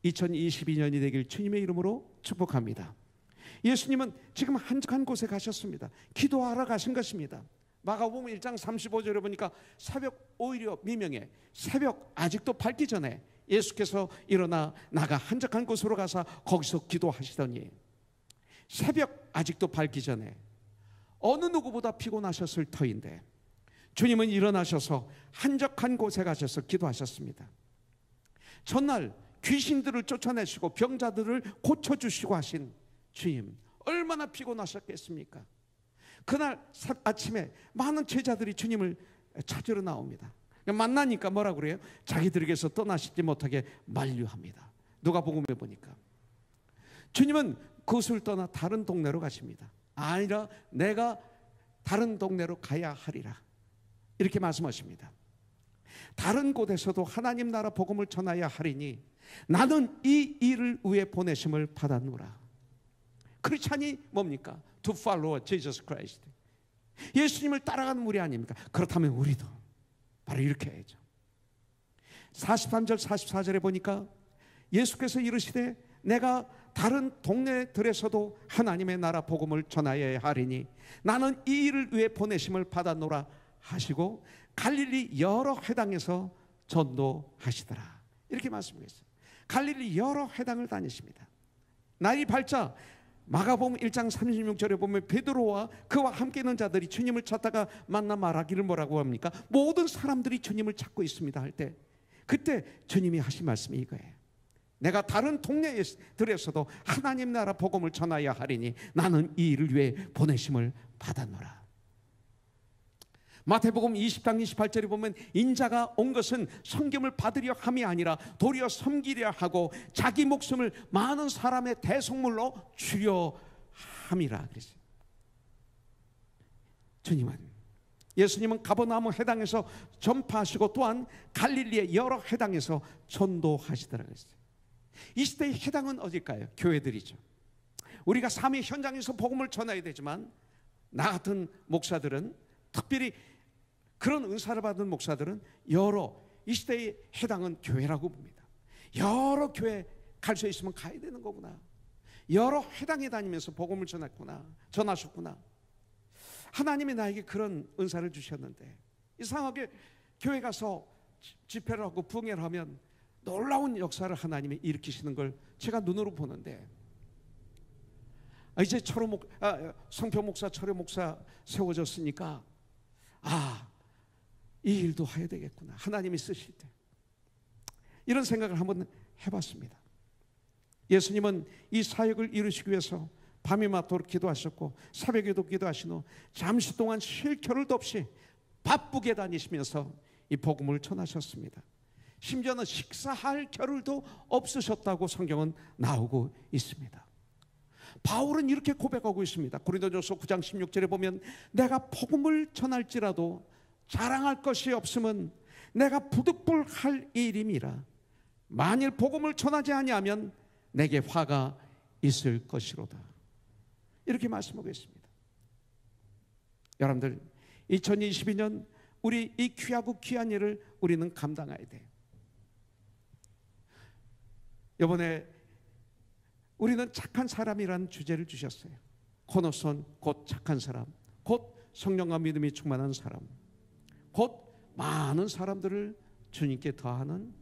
A: 2022년이 되길 주님의 이름으로 축복합니다. 예수님은 지금 한적한 곳에 가셨습니다. 기도하러 가신 것입니다. 마가복음 1장 35절에 보니까 새벽 오히려 미명에 새벽 아직도 밝기 전에 예수께서 일어나 나가 한적한 곳으로 가서 거기서 기도하시더니 새벽 아직도 밝기 전에 어느 누구보다 피곤하셨을 터인데 주님은 일어나셔서 한적한 곳에 가셔서 기도하셨습니다. 전날 귀신들을 쫓아내시고 병자들을 고쳐주시고 하신 주님, 얼마나 피곤하셨겠습니까? 그날 아침에 많은 제자들이 주님을 찾으러 나옵니다. 만나니까 뭐라고 그래요? 자기들에게서 떠나시지 못하게 만류합니다. 누가복음에 보니까 주님은 그것을 떠나 다른 동네로 가십니다. 아니라 내가 다른 동네로 가야 하리라, 이렇게 말씀하십니다. 다른 곳에서도 하나님 나라 복음을 전하야 하리니 나는 이 일을 위해 보내심을 받았노라. 크리스찬이 뭡니까? To follow Jesus Christ. 예수님을 따라가는 무리 아닙니까? 그렇다면 우리도 바로 이렇게 해야죠. 43절 44절에 보니까 예수께서 이르시되 내가 다른 동네들에서도 하나님의 나라 복음을 전하여야 하리니 나는 이 일을 위해 보내심을 받았노라 하시고 갈릴리 여러 회당에서 전도하시더라, 이렇게 말씀했어요. 갈릴리 여러 회당을 다니십니다. 날이 밝자 마가복음 1장 36절에 보면 베드로와 그와 함께 있는 자들이 주님을 찾다가 만나 말하기를 뭐라고 합니까? 모든 사람들이 주님을 찾고 있습니다 할 때, 그때 주님이 하신 말씀이 이거예요. 내가 다른 동네들에서도 하나님 나라 복음을 전하여야 하리니 나는 이 일을 위해 보내심을 받았노라. 마태복음 20장 28절에 보면 인자가 온 것은 섬김을 받으려 함이 아니라 도리어 섬기려 하고 자기 목숨을 많은 사람의 대속물로 주려 함이라 그랬어요. 예수님은 가버나움 회당에서 전파하시고 또한 갈릴리의 여러 회당에서 전도하시더라 그랬어요. 이 시대의 회당은 어딜까요? 교회들이죠. 우리가 삶의 현장에서 복음을 전해야 되지만 나 같은 목사들은, 특별히 그런 은사를 받은 목사들은 이 시대의 회당은 교회라고 봅니다. 여러 교회 갈 수 있으면 가야 되는 거구나. 여러 회당에 다니면서 복음을 전하셨구나. 하나님이 나에게 그런 은사를 주셨는데 이상하게 교회 가서 집회를 하고 부흥회를 하면 놀라운 역사를 하나님이 일으키시는 걸 제가 눈으로 보는데, 이제 성표 목사, 철호 목사 세워졌으니까 이 일도 해야 되겠구나, 하나님이 쓰실 때. 이런 생각을 한번 해봤습니다. 예수님은 이 사역을 이루시기 위해서 밤이 맞도록 기도하셨고 새벽에도 기도하신 후 잠시 동안 쉴 겨를도 없이 바쁘게 다니시면서 이 복음을 전하셨습니다. 심지어는 식사할 겨를도 없으셨다고 성경은 나오고 있습니다. 바울은 이렇게 고백하고 있습니다. 고린도전서 9장 16절에 보면 내가 복음을 전할지라도 자랑할 것이 없으면 내가 부득불할 일임이라. 만일 복음을 전하지 아니하면 내게 화가 있을 것이로다, 이렇게 말씀하고 있습니다. 여러분들, 2022년 우리 이 귀하고 귀한 일을 우리는 감당해야 돼요. 이번에 우리는 착한 사람이라는 주제를 주셨어요. 코너손, 곧 착한 사람, 곧 성령과 믿음이 충만한 사람, 곧 많은 사람들을 주님께 더하는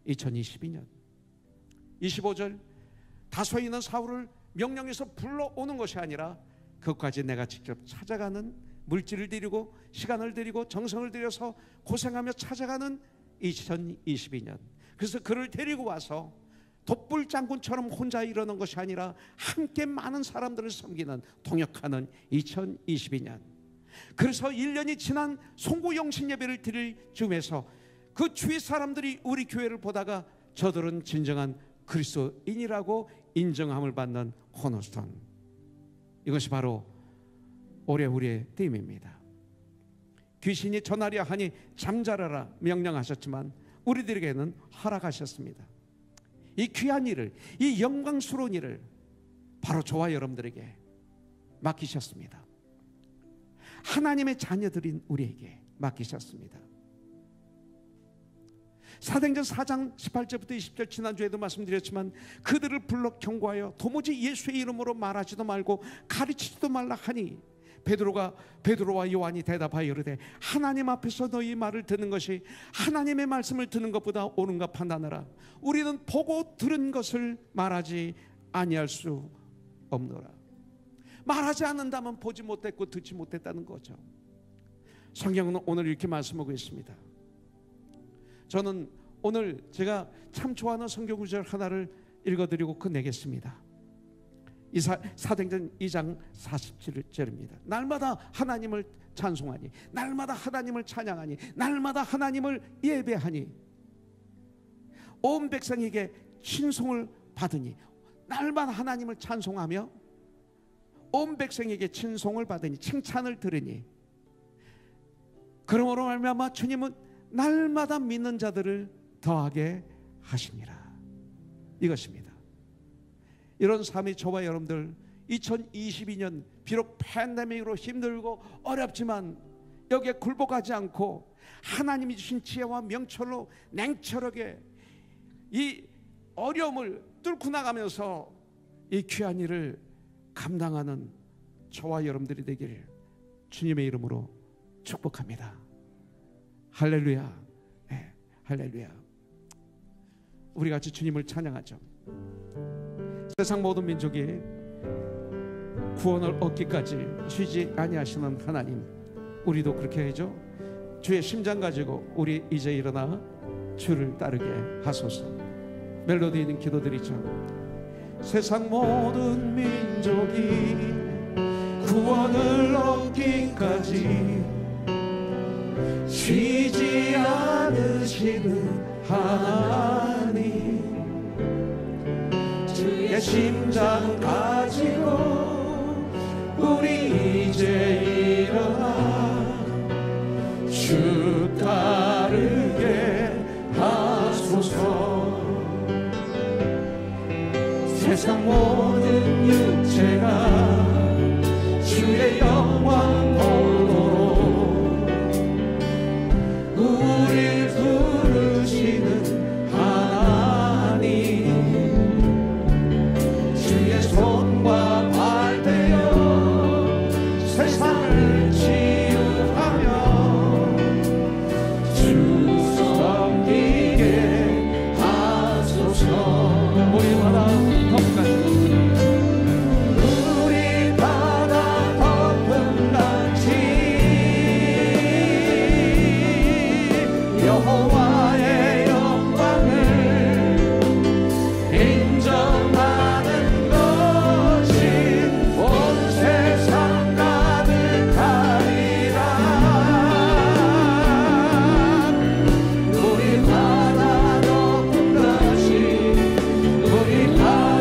A: 2022년. 25절, 다소에 있는 사울을 명령해서 불러오는 것이 아니라 그것까지 내가 직접 찾아가는, 물질을 들이고 시간을 들이고 정성을 들여서 고생하며 찾아가는 2022년. 그래서 그를 데리고 와서 독불 장군처럼 혼자 이러는 것이 아니라 함께 많은 사람들을 섬기는, 동역하는 2022년. 그래서 1년이 지난 송구 영신 예배를 드릴 즈음에서 그 주위 사람들이 우리 교회를 보다가 저들은 진정한 그리스도인이라고 인정함을 받는 코너스톤. 이것이 바로 올해 우리의 팀입니다. 귀신이 전하려 하니 잠자라라 명령하셨지만 우리들에게는 허락하셨습니다. 이 귀한 일을, 이 영광스러운 일을 바로 저와 여러분들에게 맡기셨습니다. 하나님의 자녀들인 우리에게 맡기셨습니다. 사도행전 4장 18절부터 20절, 지난주에도 말씀드렸지만 그들을 불러 경고하여 도무지 예수의 이름으로 말하지도 말고 가르치지도 말라 하니 베드로와 요한이 대답하여 이르되 하나님 앞에서 너희 말을 듣는 것이 하나님의 말씀을 듣는 것보다 옳은가 판단하라. 우리는 보고 들은 것을 말하지 아니할 수 없노라. 말하지 않는다면 보지 못했고 듣지 못했다는 거죠. 성경은 오늘 이렇게 말씀하고 있습니다. 저는 오늘 제가 참 좋아하는 성경 구절 하나를 읽어드리고 끝내겠습니다. 사도행전 2장 47절입니다. 날마다 하나님을 찬송하니, 날마다 하나님을 찬양하니, 날마다 하나님을 예배하니, 온 백성에게 친송을 받으니, 날마다 하나님을 찬송하며 온 백성에게 친송을 받으니, 칭찬을 들으니, 그러므로 말미암아 주님은 날마다 믿는 자들을 더하게 하시니라. 이것입니다. 이런 삶이 저와 여러분들 2022년 비록 팬데믹으로 힘들고 어렵지만 여기에 굴복하지 않고 하나님이 주신 지혜와 명철로 냉철하게 이 어려움을 뚫고 나가면서 이 귀한 일을 감당하는 저와 여러분들이 되기를 주님의 이름으로 축복합니다. 할렐루야. 네, 할렐루야. 우리 같이 주님을 찬양하죠. 세상 모든 민족이 구원을 얻기까지 쉬지 아니하시는 하나님, 우리도 그렇게 해죠. 주의 심장 가지고 우리 이제 일어나 주를 따르게 하소서. 멜로디 있는 기도드리죠. 세상 모든 민족이 구원을 얻기까지 쉬지 않으시는 하나님, 주의 심장 가지고 우리 이제 일어나 주 따르게 하소서. 세상 모든 육체가 주의 영광 보도록 우릴 부르시는 하나님, 주의 손과 발 되어 세상을 치유하며 주 섬기게 하소서. 우리 바다 덮음같이 여호와의 영광을 인정하는 것이 온 세상 가득하리라. 우리 바다 덮음같이 우리 바다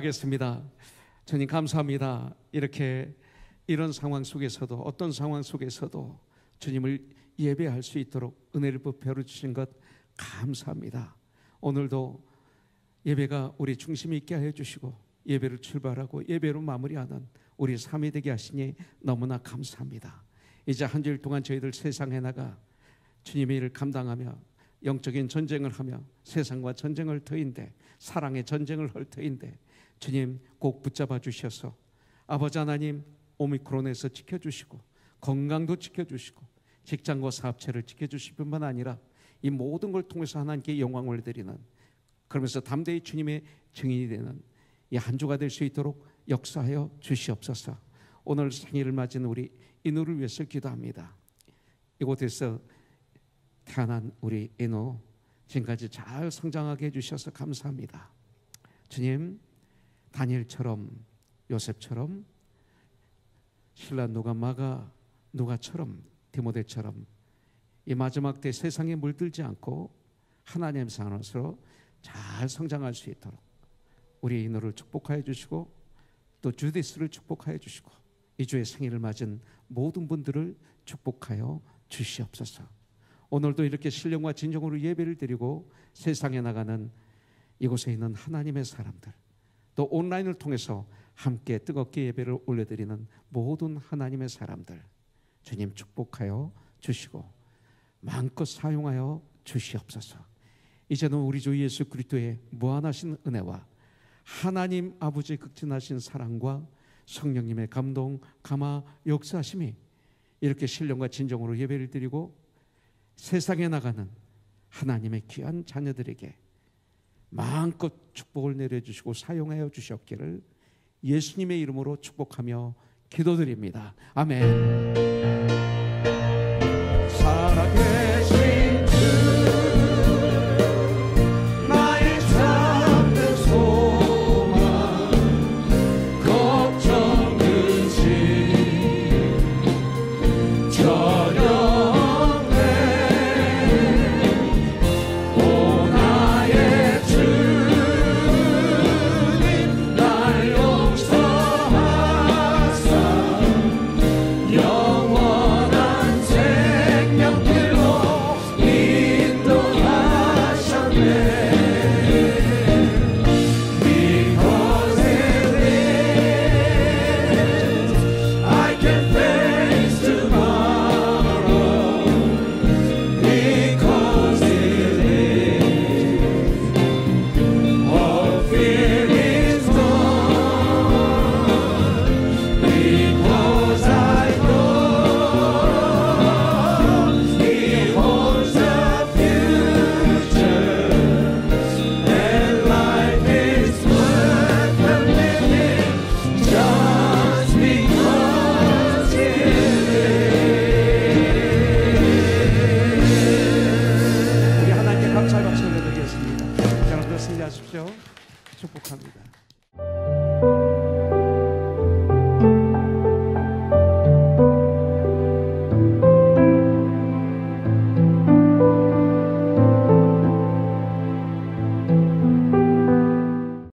A: 기도하겠습니다. 주님 감사합니다. 이렇게 이런 상황 속에서도, 어떤 상황 속에서도 주님을 예배할 수 있도록 은혜를 베풀어 주신 것 감사합니다. 오늘도 예배가 우리 중심이 있게 하여 주시고 예배를 출발하고 예배로 마무리하는 우리 삶이 되게 하시니 너무나 감사합니다. 이제 한 주일 동안 저희들 세상에 나가 주님의 일을 감당하며 영적인 전쟁을 하며 세상과 전쟁을 터인데, 사랑의 전쟁을 할 터인데 주님 꼭 붙잡아 주셔서 아버지 하나님, 오미크론에서 지켜주시고 건강도 지켜주시고 직장과 사업체를 지켜주실 뿐만 아니라 이 모든 걸 통해서 하나님께 영광을 드리는, 그러면서 담대히 주님의 증인이 되는 이 한 주가 될 수 있도록 역사하여 주시옵소서. 오늘 생일을 맞은 우리 인우를 위해서 기도합니다. 이곳에서 태어난 우리 인우 지금까지 잘 성장하게 해주셔서 감사합니다. 주님, 다니엘처럼, 요셉처럼, 신라 누가 마가 누가처럼, 디모데처럼 이 마지막 때 세상에 물들지 않고 하나님의 사람으로 잘 성장할 수 있도록 우리 인우를 축복하여 주시고 또 주디스를 축복하여 주시고 이 주의 생일을 맞은 모든 분들을 축복하여 주시옵소서. 오늘도 이렇게 신령과 진정으로 예배를 드리고 세상에 나가는 이곳에 있는 하나님의 사람들, 또 온라인을 통해서 함께 뜨겁게 예배를 올려드리는 모든 하나님의 사람들, 주님 축복하여 주시고 마음껏 사용하여 주시옵소서. 이제는 우리 주 예수 그리스도의 무한하신 은혜와 하나님 아버지의 극진하신 사랑과 성령님의 감동, 감화, 역사하심이 이렇게 신령과 진정으로 예배를 드리고 세상에 나가는 하나님의 귀한 자녀들에게 마음껏 축복을 내려주시고 사용하여 주셨기를 예수님의 이름으로 축복하며 기도드립니다. 아멘.